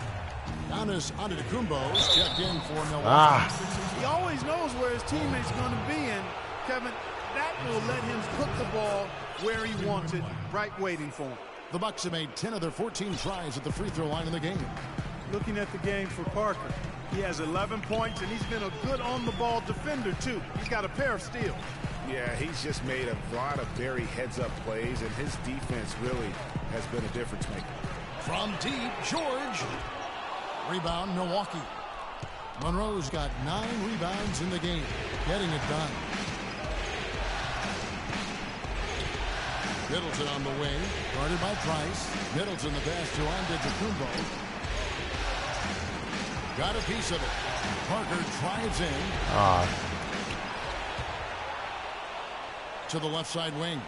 Giannis Antetokounmpo is checked in for Milwaukee. He always knows where his teammate's going to be, and Kevin, that will let him put the ball where he wants it, right waiting for him. The Bucks have made 10 of their 14 tries at the free throw line in the game. Looking at the game for Parker, he has 11 points, and he's been a good on-the-ball defender, too. He's got a pair of steals. Yeah, he's just made a lot of very heads-up plays, and his defense really has been a difference maker. From deep, George. Rebound, Milwaukee. Monroe's got 9 rebounds in the game, getting it done. Middleton on the wing, guarded by Price. Middleton the pass to Antetokounmpo. Got a piece of it. Parker drives in. To the left side wing.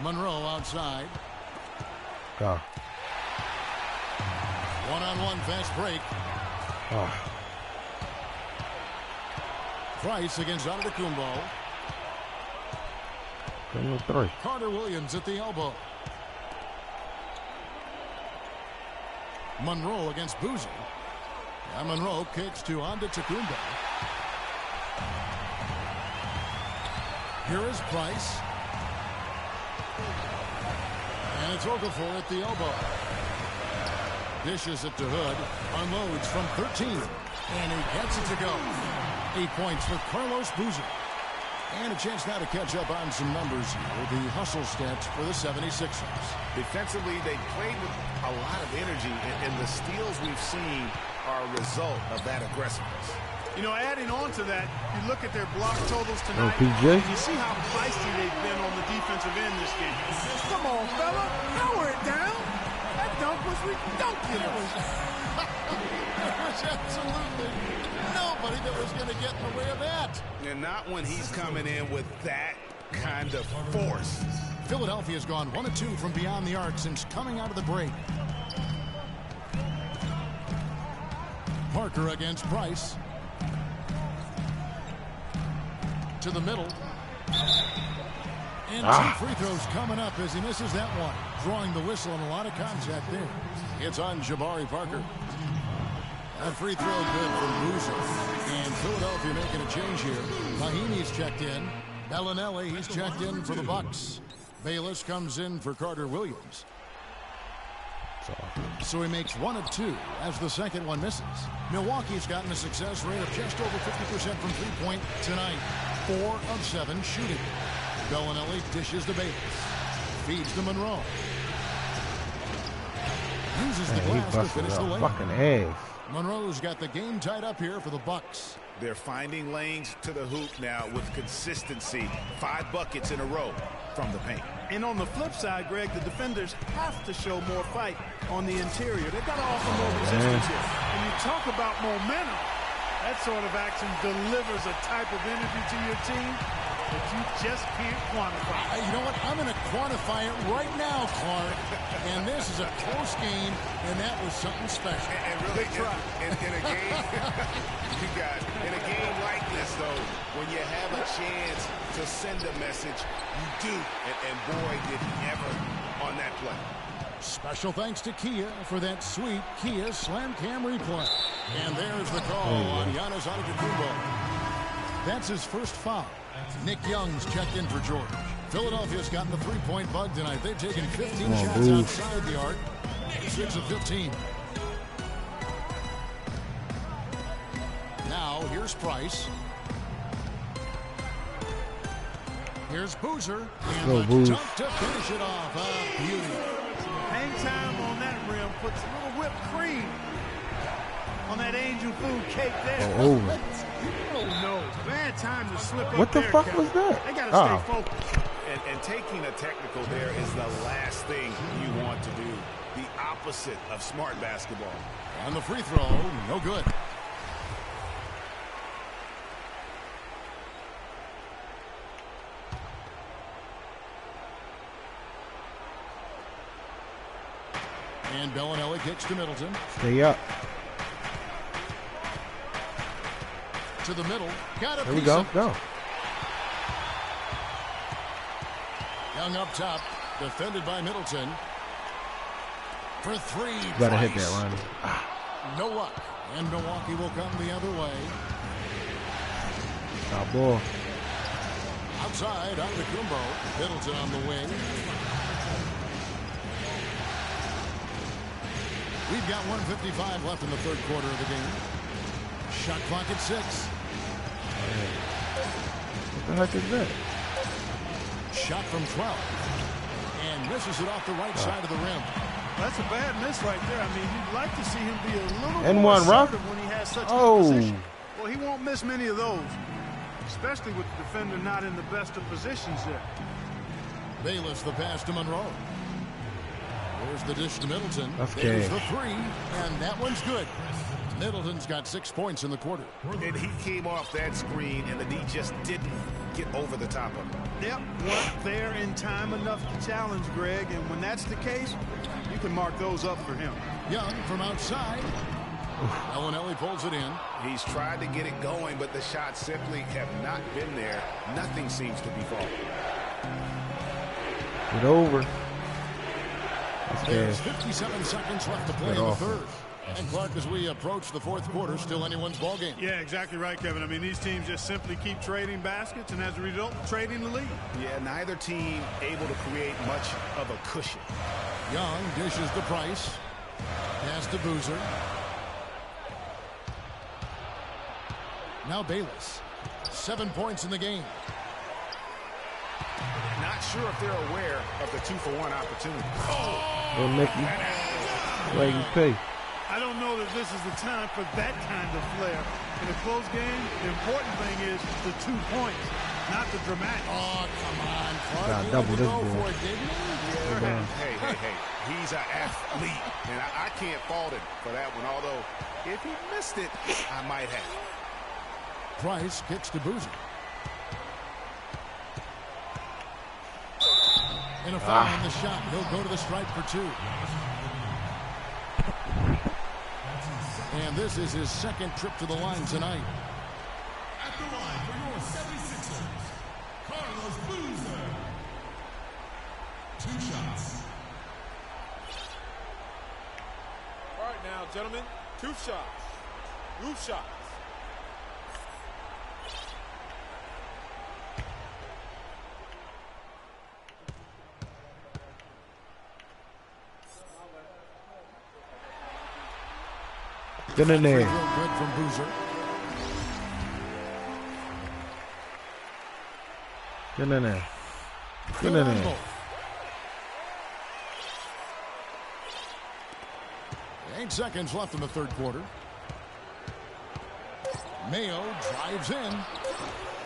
Monroe outside. One-on-one fast break. Price against Antetokounmpo. Carter Williams at the elbow. Monroe against Boozer. And Monroe kicks to Antetokounmpo. Here is Price. And it's Okafor at the elbow. Dishes it to Hood. Unloads from 13. And he gets it to go. 8 points for Carlos Boozer. And a chance now to catch up on some numbers here. The hustle stats for the 76ers. Defensively, they played with a lot of energy, and the steals we've seen are a result of that aggressiveness. You know, adding on to that, you look at their block totals tonight, PJ. you see how feisty they've been on the defensive end this game. Come on, fella, power it down. That dunk was ridiculous. There was absolutely nobody that was going to get in the way of that. And not when he's coming in with that kind of force. Philadelphia's gone 1 of 2 from beyond the arc since coming out of the break. Parker against Price. To the middle. And 2 free throws coming up as he misses that one. Drawing the whistle and a lot of contact there. It's on Jabari Parker. That free throw good from Boozer. And Philadelphia making a change here. Mahinmi's checked in. Bellinelli, he's checked in for the Bucks. Bayless comes in for Carter Williams. So he makes 1 of 2 as the second one misses. Milwaukee's gotten a success rate of just over 50% from three-point tonight. 4 of 7 shooting. Bellinelli dishes to Bayless. Feeds to Monroe. Uses the glass to finish the layup. Monroe's got the game tied up here for the Bucks. They're finding lanes to the hoop now with consistency. 5 buckets in a row from the paint. And on the flip side, Greg, the defenders have to show more fight on the interior. They've got to offer more resistance here. When you talk about momentum, that sort of action delivers a type of energy to your team that you just can't quantify. You know what? I'm going to quantify it right now, Clark. And this is a close game, and that was something special. And really, in a game, in a game like this, though, when you have a chance to send a message, you do. And boy, did he ever on that play. Special thanks to Kia for that sweet Kia Slam Cam replay. And there's the call on Giannis Antetokounmpo. That's his first foul. Nick Young's checked in for George. Philadelphia's gotten the three-point bug tonight. They've taken 15 shots outside the arc. 6 of 15. Now, here's Price. Here's Boozer. And the dunk to finish it off. Beauty. Hang time on that rim puts a little whipped cream on that angel food cake there. Oh, over. Oh, no. Bad time to slip up What the there, fuck Kevin. was that? They got to Oh. stay focused. And taking a technical there is the last thing you want to do. The opposite of smart basketball. And the free throw, no good. And Bellinelli kicks to Middleton. Stay up. To the middle. Got a There we piece go. of it. Go. Young up top. Defended by Middleton. For three. Better hit Price. that, Ronnie. No luck. And Milwaukee will come the other way. Foul ball. Outside, Antetokounmpo. Middleton on the wing. We've got 1:55 left in the third quarter of the game. Shot clock at 6. What the heck is that? Shot from 12. And misses it off the right side of the rim. That's a bad miss right there. I mean, you'd like to see him be a little And more one rough. assertive when he has such Oh. good position. Well, he won't miss many of those, especially with the defender not in the best of positions there. Bayless the pass to Monroe. There's the dish to Middleton. That's There's game. the three, and that one's good. Middleton's got 6 points in the quarter. And he came off that screen, and the D just didn't get over the top of him. Yep, weren't there in time enough to challenge Greg, and when that's the case, you can mark those up for him. Young from outside. Bellinelli pulls it in. He's tried to get it going, but the shots simply have not been there. Nothing seems to be falling. Get over. That's There's good. 57 seconds left to play in the off. third. And Clark, as we approach the fourth quarter, still anyone's ball game. Yeah, exactly right, Kevin. I mean, these teams just simply keep trading baskets, and as a result, trading the lead. Yeah, neither team able to create much of a cushion. Young dishes to Price. Pass to Boozer. Now Bayless. 7 points in the game. Not sure if they're aware of the 2-for-1 opportunity. Oh, Nicky. Where you pay? I don't know that this is the time for that kind of flair. In a close game, the important thing is the 2 points, not the dramatic. Oh, come on, Clark. Gotta You double had to this go boy. for it, didn't you? Hey. He's an athlete, and I can't fault him for that one, although if he missed it, I might have. Price kicks to Boozer. And a foul on the shot. He'll go to the stripe for 2. And this is his second trip to the line tonight. At the line for your 76ers, Carlos Boozer. 2 shots. All right now, gentlemen, 2 shots. Roof shots. Get in there. Real good from Boozer. Get in there. Get Good in on there. both. 8 seconds left in the third quarter. Mayo drives in.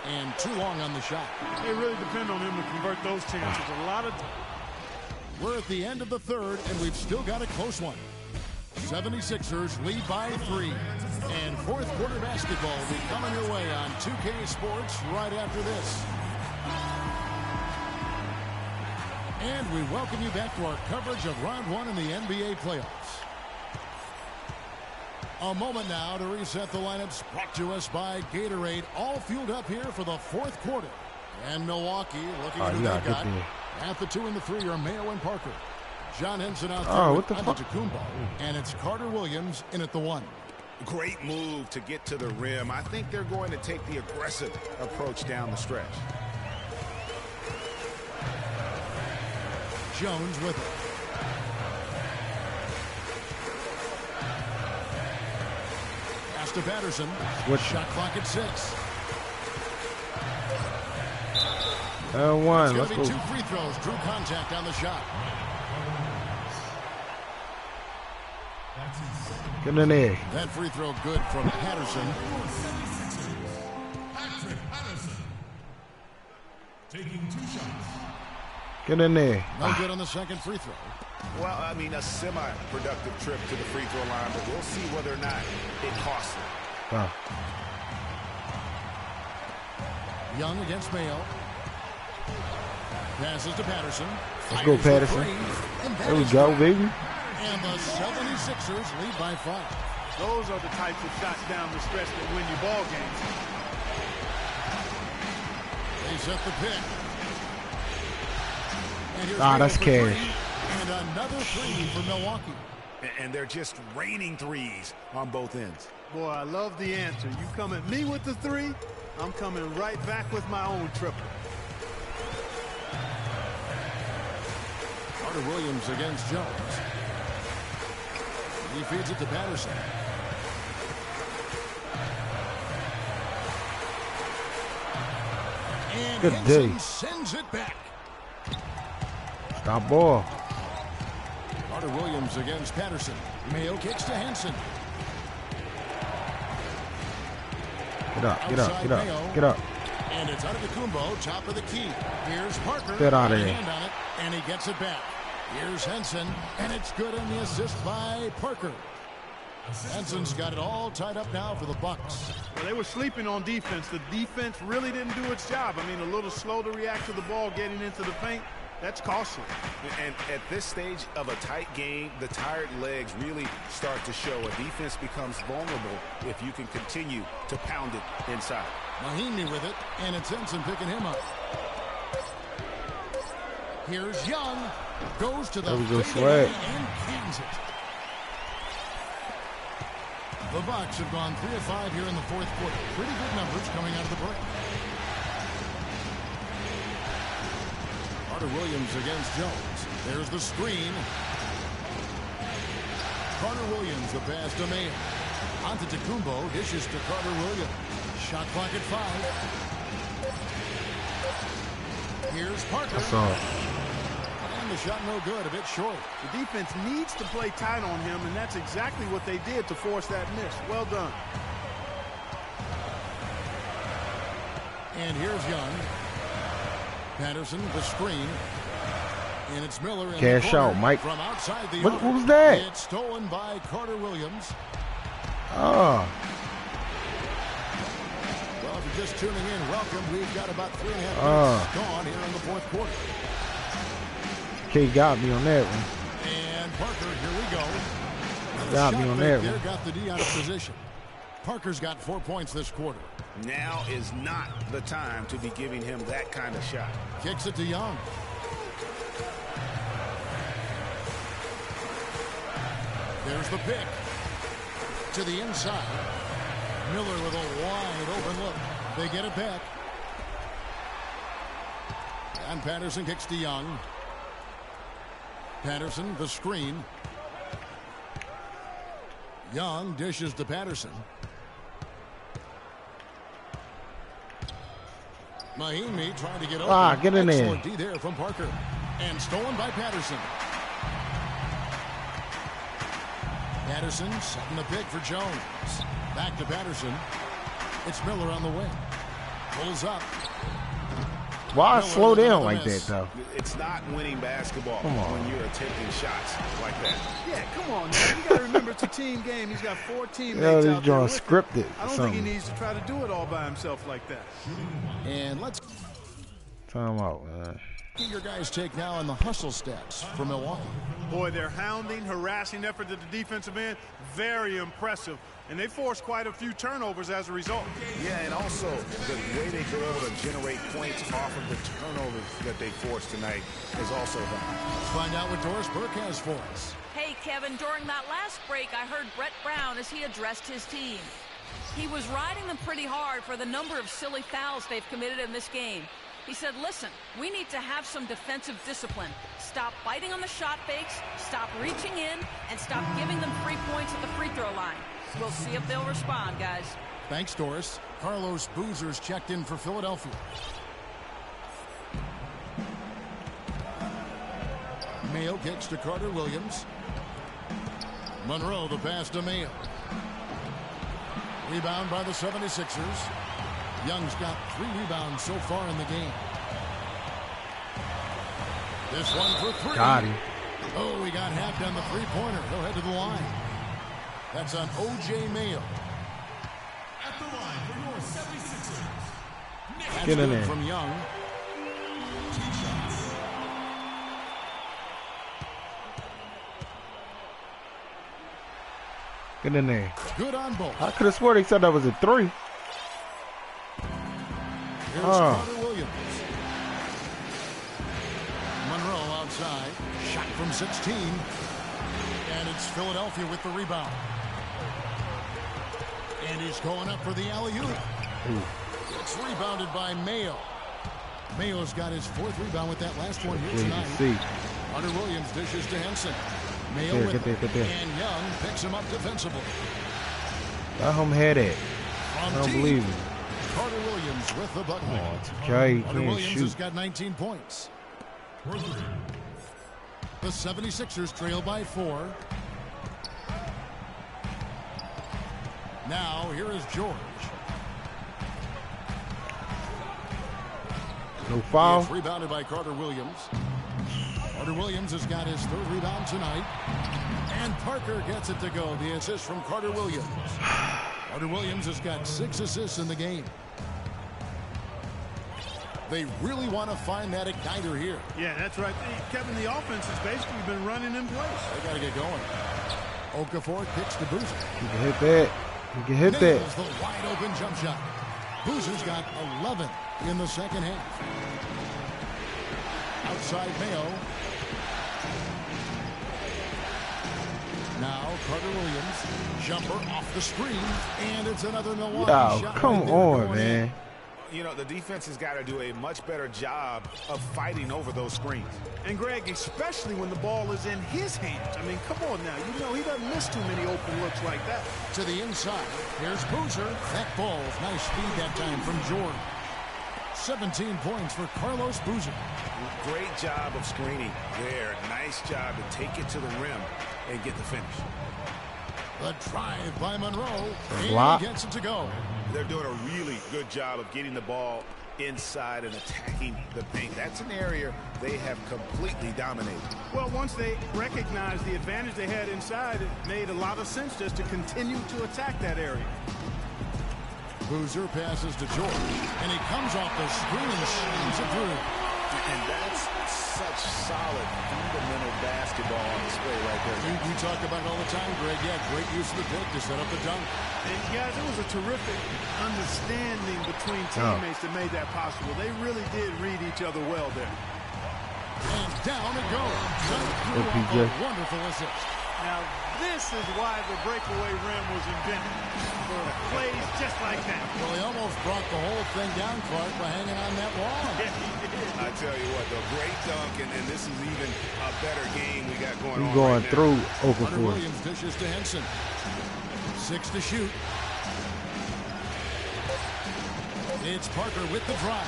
And too long on the shot. They really depend on him to convert those chances. A lot of. We're at the end of the third, and we've still got a close one. 76ers lead by 3. And fourth quarter basketball will be coming your way on 2K Sports right after this. And we welcome you back to our coverage of round 1 in the NBA playoffs. A moment now to reset the lineups, brought to us by Gatorade, all fueled up here for the fourth quarter. And Milwaukee looking at who they got. At the 2 and the 3 are Mayo and Parker. John Henson out there with Antetokounmpo. And it's Carter Williams in at the 1. Great move to get to the rim. I think they're going to take the aggressive approach down the stretch. Jones with it. Pass to Patterson. Shot clock at 6. L1. It's Let's going to go. be 2 free throws. Drew contact on the shot. Get in there. That free throw good from Patterson. Taking 2 shots. Get in there. No good on the second free throw. Well, I mean, a semi-productive trip to the free throw line, but we'll see whether or not it costs them. Oh. Young against Mayo. Passes to Patterson. Let's go, Patterson. There we go, baby. And the 76ers lead by 5. Those are the types of shots down the stretch that win you ball games. They set the pick. That's cash. And another three for Milwaukee. And they're just raining threes on both ends. Boy, I love the answer. You come at me with the 3, I'm coming right back with my own triple. Carter Williams against Jones. He feeds it to Patterson. And Good Henson day. Sends it back. Stop ball. Carter Williams against Patterson. Mayo kicks to Henson. Get up, get up, get up, get up. And it's out of the Kumbo, top of the key. Here's Parker. Get out of Got a here. hand on it, and he gets it back. Here's Henson, and it's good on the assist by Parker. Henson's got it all tied up now for the Bucks. Well, they were sleeping on defense. The defense really didn't do its job. I mean, a little slow to react to the ball getting into the paint. That's costly. And at this stage of a tight game, the tired legs really start to show. A defense becomes vulnerable if you can continue to pound it inside. Mahinmi with it, and it's Henson picking him up. Here's Young. Goes to the There we go, fadeaway Swag. and cans it. The Bucks have gone 3 of 5 here in the fourth quarter. Pretty good numbers coming out of the break. Carter Williams against Jones. There's the screen. Carter Williams, the pass to Mayo. Onto Tacumbo, dishes to Carter Williams. Shot clock at 5. Here's Parker. That's all. And the shot no good, a bit short. The defense needs to play tight on him, and that's exactly what they did to force that miss. Well done. And here's Young. Patterson, the screen. And it's Miller in Cash the corner out, Mike. from outside the What arc. was that? It's stolen by Carter Williams. Oh. Well, if you're just tuning in, welcome. We've got about 3.5 minutes gone here in the fourth quarter. K got me on that one. And Parker, here we go. Got me Shot on fake that there, one. got the D out of position. Parker's got 4 points this quarter. Now is not the time to be giving him that kind of shot. Kicks it to Young. There's the pick. To the inside. Miller with a wide open look. They get it back. And Patterson kicks to Young. Patterson, the screen. Young dishes to Patterson. Mahinmi trying to get open. Get in there. Excellent D there from Parker. And stolen by Patterson. Patterson setting the pick for Jones. Back to Patterson. It's Miller on the wing. Pulls up. Why Miller slow with down another like miss. that, though? It's not winning basketball Come on. when you're attempting shots like that. Yeah, come on, man. You got to remember it's a team game. He's got 4 teammates Yeah, out these there joints with him. scripted I or don't think he something. needs to try to do it all by himself like that. And let's Time out, man. get your guys' take now on the hustle stats for Milwaukee. Boy, their hounding, harassing effort at the defensive end, very impressive. And they forced quite a few turnovers as a result. Yeah, and also the way they go able to generate points off of the turnovers that they forced tonight is also done. Let's find out what Doris Burke has for us. Hey, Kevin, during that last break, I heard Brett Brown as he addressed his team. He was riding them pretty hard for the number of silly fouls they've committed in this game. He said, listen, we need to have some defensive discipline. Stop biting on the shot fakes, stop reaching in, and stop giving them free points at the free throw line. We'll see if they'll respond, guys. Thanks, Doris. Carlos Boozer's checked in for Philadelphia. Mayo kicks to Carter Williams. Monroe, the pass to Mayo. Rebound by the 76ers. Young's got 3 rebounds so far in the game. This one for 3. Got him. Oh, he got hacked on the three-pointer. He'll head to the line. That's on O.J. Mayo. At the line for your 76ers. That's Get in good there. from Young. 2 shots. Get in there. Good on both. I could have swore they said that was a 3. Here's Carter Williams. Monroe outside. Shot from 16. And it's Philadelphia with the rebound. And he's going up for the alley-oop. It's rebounded by Mayo. Mayo's got his 4th rebound with that last one here tonight. Carter Williams dishes to Henson. Mayo with it. And Young picks him up defensively. Let him head it. I don't believe it. Carter Williams with the bucket. Oh, it's okay. He Carter can't Williams shoot. has got 19 points. The 76ers trail by 4. Now, here is George. No foul. It's rebounded by Carter Williams. Carter Williams has got his 3rd rebound tonight. And Parker gets it to go. The assist from Carter Williams. Carter Williams has got 6 assists in the game. They really want to find that igniter here. Yeah, that's right. Kevin, the offense has basically been running in place. They got to get going. Okafor kicks to Boozer. You can hit that. You can hit that. Nails the wide open jump shot. Boozer's got 11 in the second half. Outside Mayo. Now Carter Williams. Jumper off the screen. And it's another Milwaukee Oh, shot. come right there on, going man. in. You know, the defense has got to do a much better job of fighting over those screens. And Greg, especially when the ball is in his hands. I mean, come on now. You know, he doesn't miss too many open looks like that. To the inside. Here's Boozer. That ball's nice speed that time from Jordan. 17 points for Carlos Boozer. Great job of screening there. Nice job to take it to the rim and get the finish. The drive by Monroe. Block. He gets it to go. They're doing a really good job of getting the ball inside and attacking the paint. That's an area they have completely dominated. Well, once they recognized the advantage they had inside, it made a lot of sense just to continue to attack that area. Boozer passes to George, and he comes off the screen and shoots it through. And that's such solid, fundamental basketball on display right there. We talk about it all the time, Greg. Yeah, great use of the pick to set up the dunk. And guys, it was a terrific understanding between teammates that made that possible. They really did read each other well there. And down it goes. PJ. A wonderful assist. Now, this is why the breakaway rim was invented, for plays just like that. Well, he almost brought the whole thing down, Clark, by hanging on that wall. I tell you what, the great dunk, and this is even a better game we got going on. He's going right through Hunter Okafor. Williams dishes to Henson. 6 to shoot. It's Parker with the drive.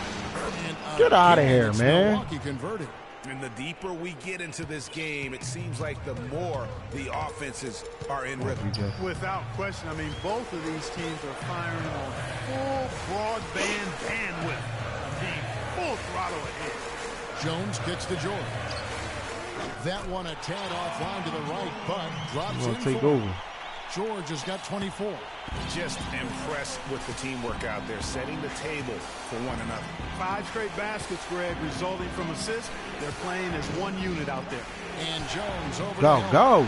And Get out of again, here, it's man. Milwaukee converted. And the deeper we get into this game, it seems like the more the offenses are in rhythm. Without question, I mean, both of these teams are firing on full broadband bandwidth. I mean, full throttle ahead. Jones kicks to George. That one a tad offline to the right, but drops in. Take for over. George has got 24. Just impressed with the teamwork out there, setting the table for one another. 5 straight baskets, Greg, resulting from assists. They're playing as one unit out there. And Jones over Go, the go.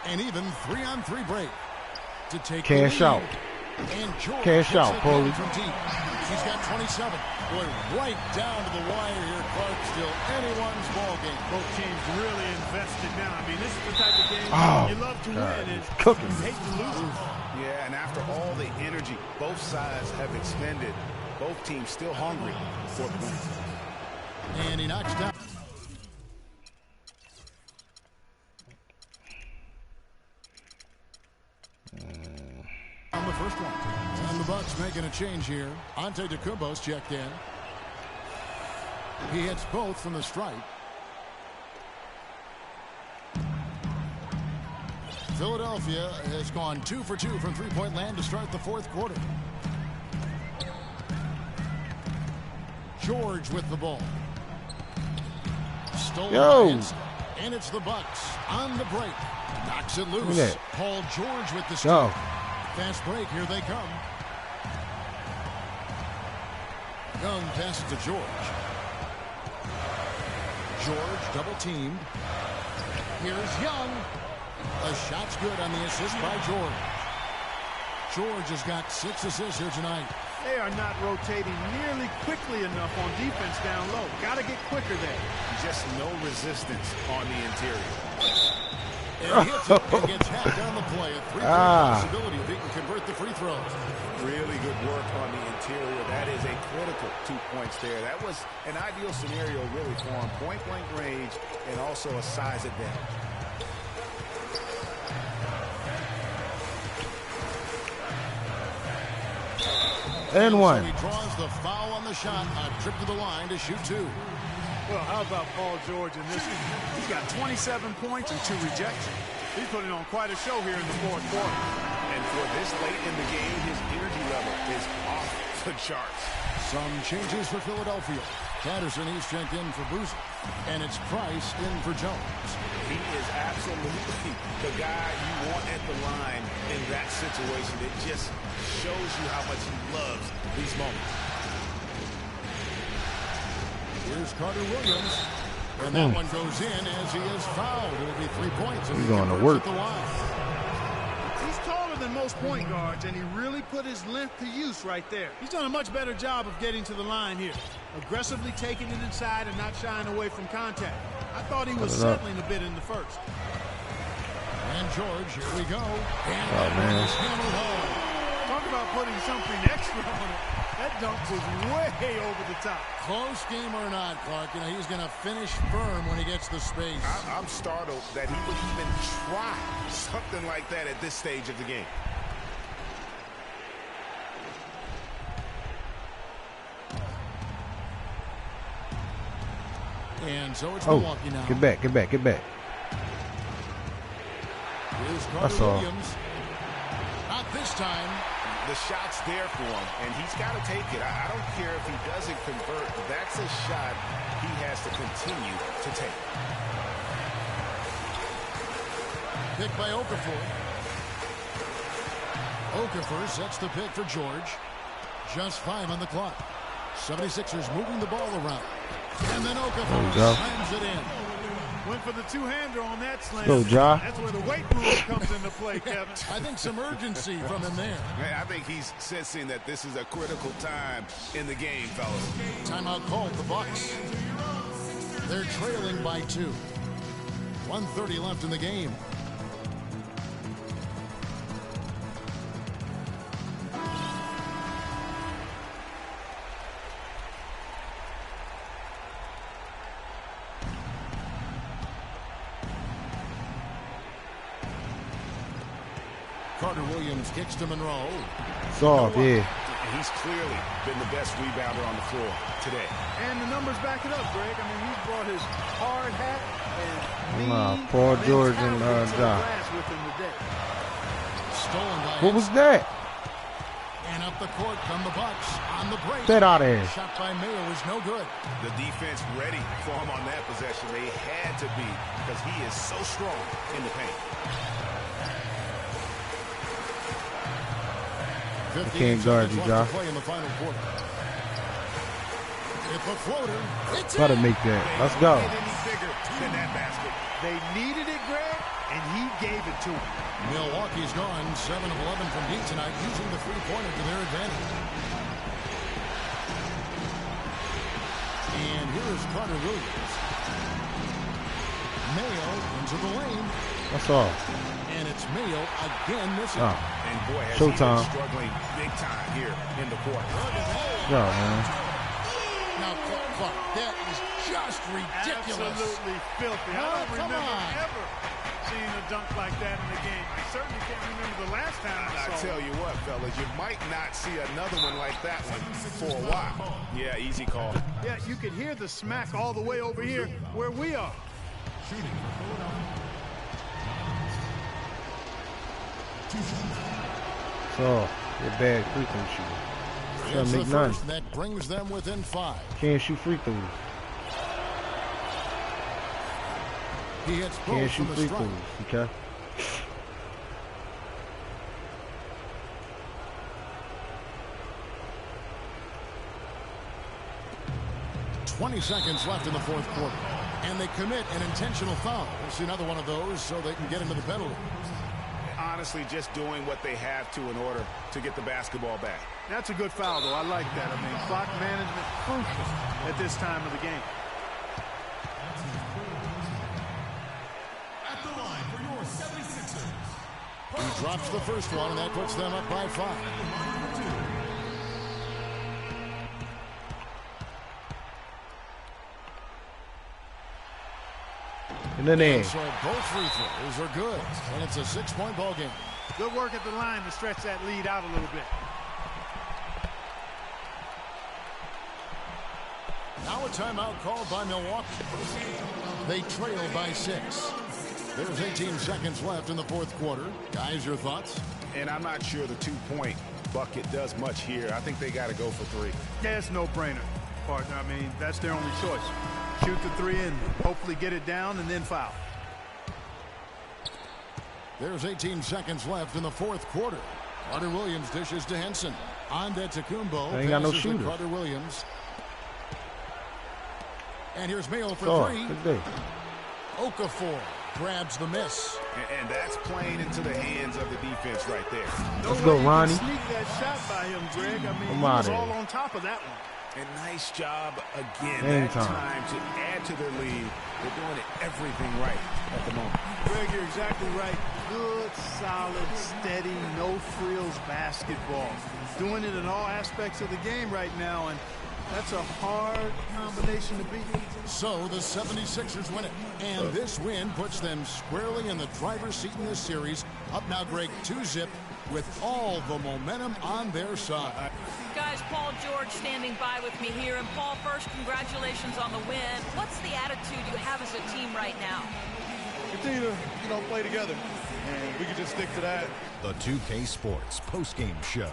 An even 3-on-3 break to take Cash the lead. out. And George Cash out, gets it Paulie. down from deep. He's got 27. Boy, right down to the wire here, Clark. Still anyone's ball game. Both teams really invested now. I mean, this is the type of game you love to win and cooking. you hate to lose it. Yeah, and after all the energy both sides have expended, both teams still hungry for the win. And he knocks down. On the first one. And the Bucks making a change here. Antetokounmpo's checked in. He hits both from the stripe. Philadelphia has gone 2 for 2 from three-point land to start the fourth quarter. George with the ball. Stolen. And it's the Bucks on the break. Knocks it loose. Paul George with the steal. Fast break. Here they come. Young passes to George. George double teamed. Here's Young. A shot's good on the assist by George. George has got 6 assists here tonight. They are not rotating nearly quickly enough on defense down low. Got to get quicker there. Just no resistance on the interior. And he hits it and gets half down the play. A 3-point possibility if he can convert the free throws. Really good work on the interior. That is a critical 2 points there. That was an ideal scenario really for him. Point-blank range and also a size advantage. And one. So he draws the foul on the shot. A trip to the line to shoot 2. Well, how about Paul George in this one? He's got 27 points and 2 rejections. He's putting on quite a show here in the fourth quarter. And for this late in the game, his energy level is off the charts. Some changes for Philadelphia. Patterson, he's checked in for Boozer. And it's Price in for Jones. He is absolutely the guy you want at the line in that situation. It just shows you how much he loves these moments. Here's Carter Williams. And that one goes in as he is fouled. It'll be 3 points. He's going to work. The line. He's taller than most point guards, and he really put his length to use right there. He's done a much better job of getting to the line here. Aggressively taking it inside and not shying away from contact. I thought he was settling a bit in the first. And George, here we go. And man. Talk about putting something extra on it. That dunk was way over the top. Close game or not, Clark, you know, he's going to finish firm when he gets the space. I'm startled that he would even try something like that at this stage of the game. And so it's Milwaukee now. Get back, get back, get back. Here's Carter Williams. Not this time. The shot's there for him, and he's got to take it. I don't care if he doesn't convert. That's a shot he has to continue to take. Pick by Okafor. Okafor sets the pick for George. Just 5 on the clock. 76ers moving the ball around. And then Okafor slams it in. Went for the two-hander on that slam. Go, Ja. That's where the weight rule comes into play, Kevin. I think some urgency from him there. I think he's sensing that this is a critical time in the game, fellas. Timeout called, the Bucks. They're trailing by 2. 1:30 left in the game. Carter Williams kicks to Monroe. Soft, yeah. He's clearly been the best rebounder on the floor today. And the numbers back it up, Greg. I mean, he's brought his hard hat and Paul George and Ja. Stolen by What was that? And up the court come the Bucks on the break. Get out of here. Shot by Mayo is no good. The defense ready for him on that possession. They had to be because he is so strong in the paint. I can't guard you, Ja. Play in the final quarter. If a floater, it's Gotta make that. Let's go. Than that basket. They needed it, Greg, and he gave it to him. Milwaukee's gone 7 of 11 from deep tonight, using the three-pointer to their advantage. And here's Carter Williams. Mayo into the lane. That's all. And it's Mayo again missing. And boy, has Showtime. he been struggling big time here in the quarter. Yeah, man. Now, Clark, that is just ridiculous. Absolutely filthy. I don't remember ever seeing a dunk like that in the game. I certainly can't remember the last time I saw it. I tell you what, fellas, you might not see another one like that one for a while. Yeah, easy call. Yeah, you could hear the smack all the way over here where we are. Shooting for Philadelphia. So, you're bad free throw shooter. It's the Make none. first that brings them within 5. Can't shoot free throws. He hits Can't both shoot from the free strike. throws. Okay. "20 seconds left in the fourth quarter. And they commit an intentional foul. We'll see another one of those so they can get into the penalty. Honestly, just doing what they have to in order to get the basketball back. That's a good foul, though. I like that. I mean, clock management crucial at this time of the game. At the line for your 76ers. He drops the first one, and that puts them up by 5. And then in. So both free throws are good, and it's a 6-point ball game. Good work at the line to stretch that lead out a little bit. Now a timeout called by Milwaukee. They trail by 6. There's 18 seconds left in the fourth quarter. Guys, your thoughts? And I'm not sure the 2-point bucket does much here. I think they got to go for 3. Yeah, it's no-brainer, partner. I mean, that's their only choice. Shoot the 3 and hopefully get it down and then foul. There's 18 seconds left in the fourth quarter. Carter Williams dishes to Henson. On to Tacumbo. They ain't got no Passes to shooter. Carter Williams. And here's Mayo for Oh, 3. good day. Okafor grabs the miss. And that's playing into the hands of the defense right there. Let's go, Ronnie. Sneak that shot by him, Greg. I mean, I'm he was outta all here. on top of that one. And nice job again. Anytime. That time to add to their lead. They're doing everything right at the moment. Greg, you're exactly right. Good, solid, steady, no-frills basketball. Doing it in all aspects of the game right now, and that's a hard combination to beat. So the 76ers win it. And this win puts them squarely in the driver's seat in this series. Up now, Greg, 2-zip with all the momentum on their side. Guys, Paul George standing by with me here. And Paul, first, congratulations on the win. What's the attitude you have as a team right now? Continue to, play together. And we can just stick to that. The 2K Sports postgame show.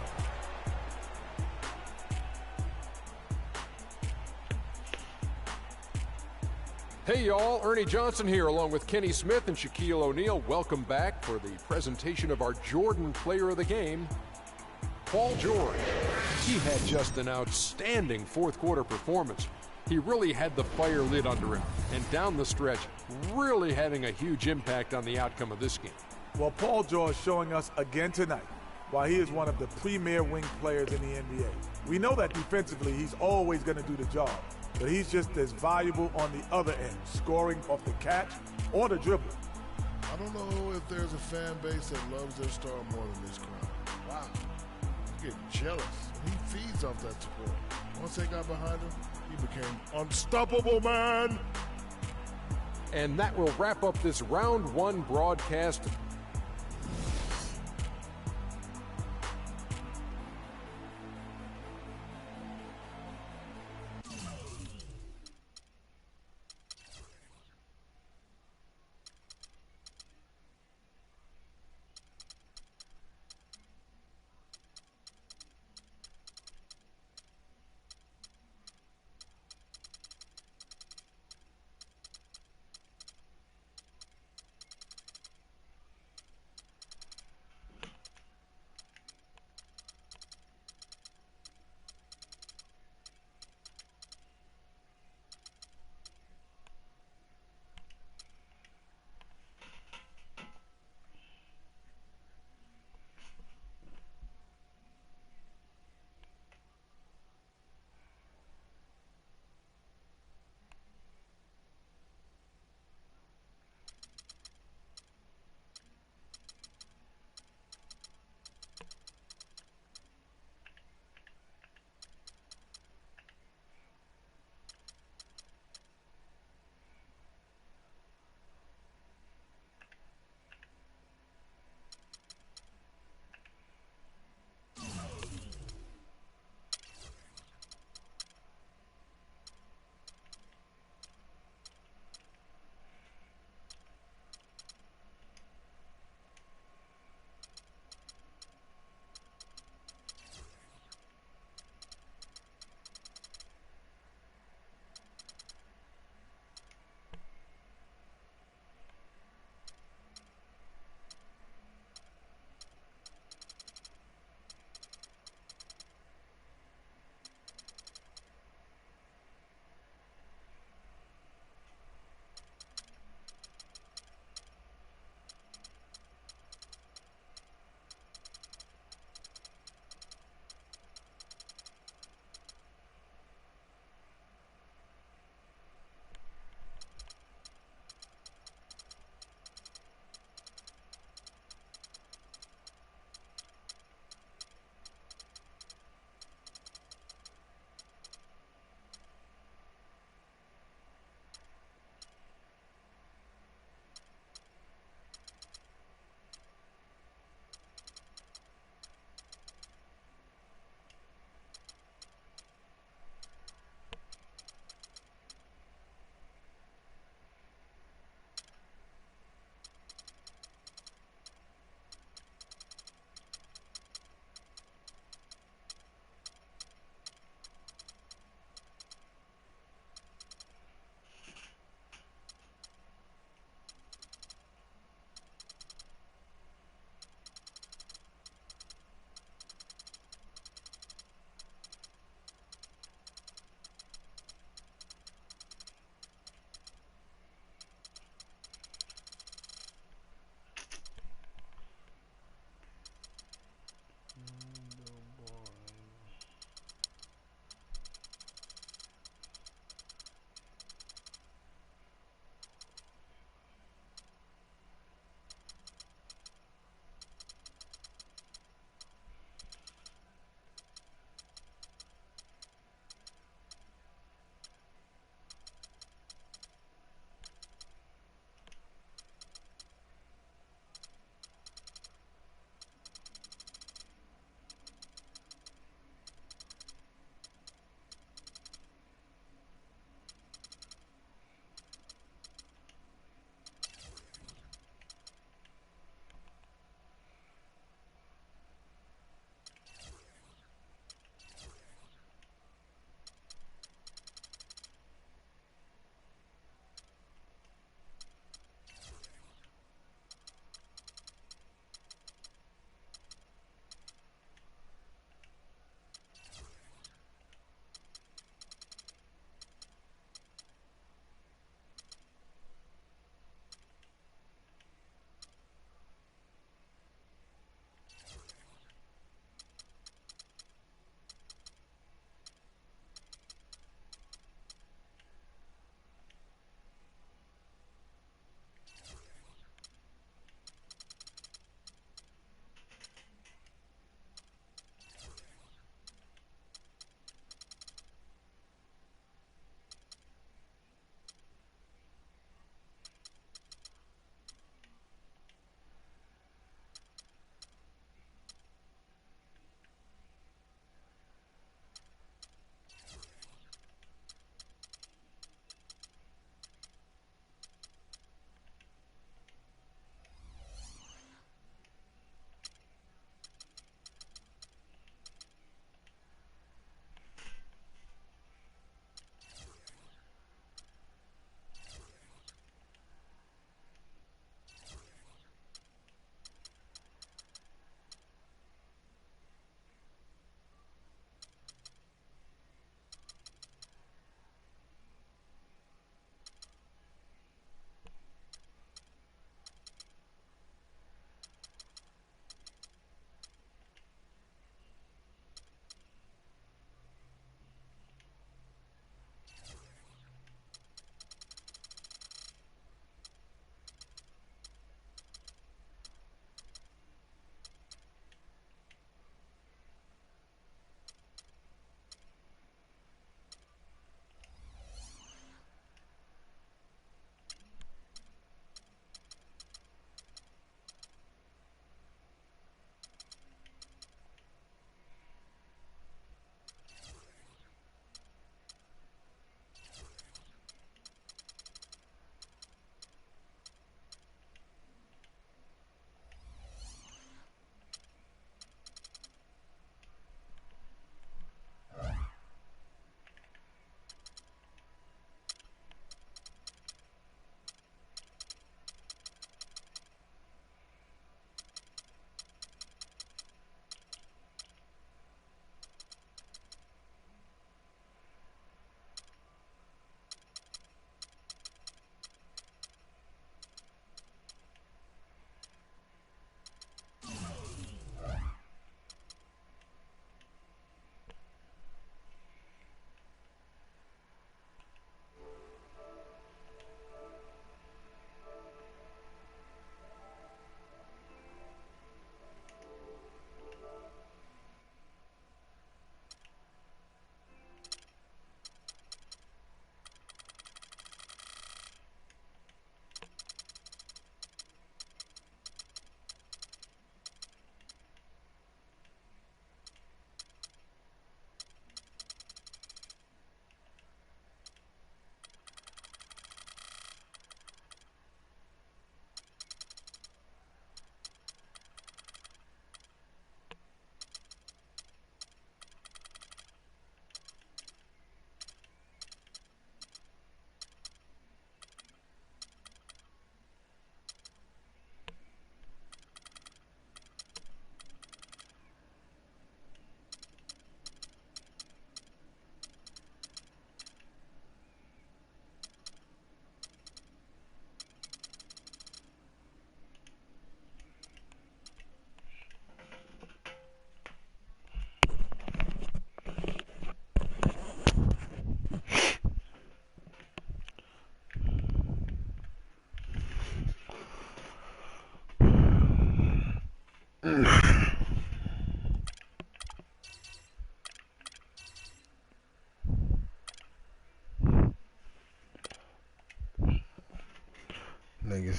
Hey y'all, Ernie Johnson here along with Kenny Smith and Shaquille O'Neal. Welcome back for the presentation of our Jordan Player of the Game, Paul George. He had just an outstanding fourth quarter performance. He really had the fire lit under him, and down the stretch, really having a huge impact on the outcome of this game. Well, Paul George showing us again tonight why he is one of the premier wing players in the NBA. We know that defensively he's always going to do the job, but he's just as valuable on the other end, scoring off the catch or the dribble. I don't know if there's a fan base that loves their star more than this crowd. Wow. You get jealous. He feeds off that support. Once they got behind him, he became unstoppable, man. And that will wrap up this round one broadcast.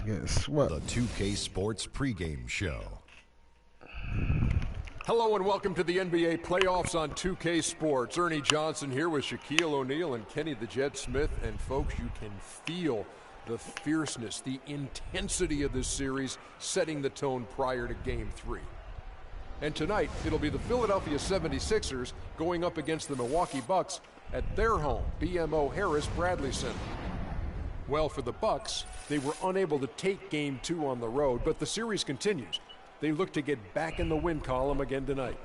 getting swept. The 2K Sports pregame show. Hello and welcome to the NBA playoffs on 2K Sports. Ernie Johnson here with Shaquille O'Neal and Kenny the Jet Smith. And folks, you can feel the fierceness, the intensity of this series setting the tone prior to Game 3. And tonight, it'll be the Philadelphia 76ers going up against the Milwaukee Bucks at their home, BMO Harris Bradley Center. Well, for the Bucks, they were unable to take Game 2 on the road, but the series continues. They look to get back in the win column again tonight.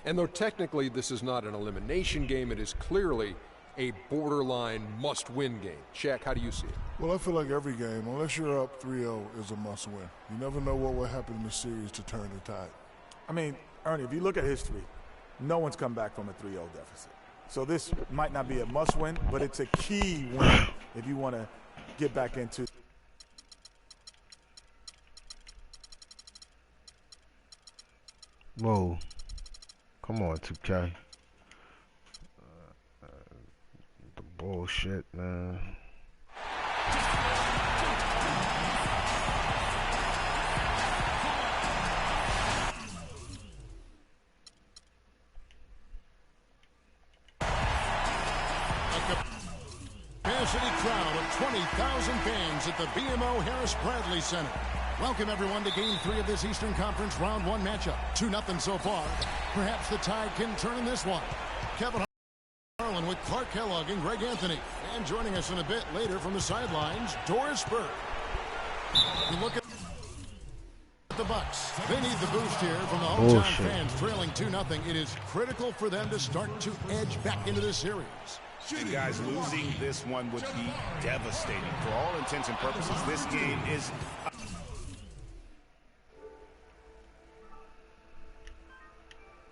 And though technically this is not an elimination game, it is clearly a borderline must-win game. Shaq, how do you see it? Well, I feel like every game, unless you're up 3-0, is a must-win. You never know what will happen in the series to turn the tide. I mean, Ernie, if you look at history, no one's come back from a 3-0 deficit. So this might not be a must-win, but it's a key win if you want to get back into. Whoa. Come on, 2K. The bullshit, man. Capacity crowd of 20,000 fans at the BMO Harris Bradley Center. Welcome, everyone, to Game 3 of this Eastern Conference Round 1 matchup. 2-0 so far. Perhaps the tide can turn in this one. Kevin Harlan with Clark Kellogg and Greg Anthony. And joining us in a bit later from the sidelines, Doris Burke. You look at the Bucks. They need the boost here from the hometown fans, trailing 2-0. It is critical for them to start to edge back into this series. And guys, losing this one would be devastating. For all intents and purposes, this game is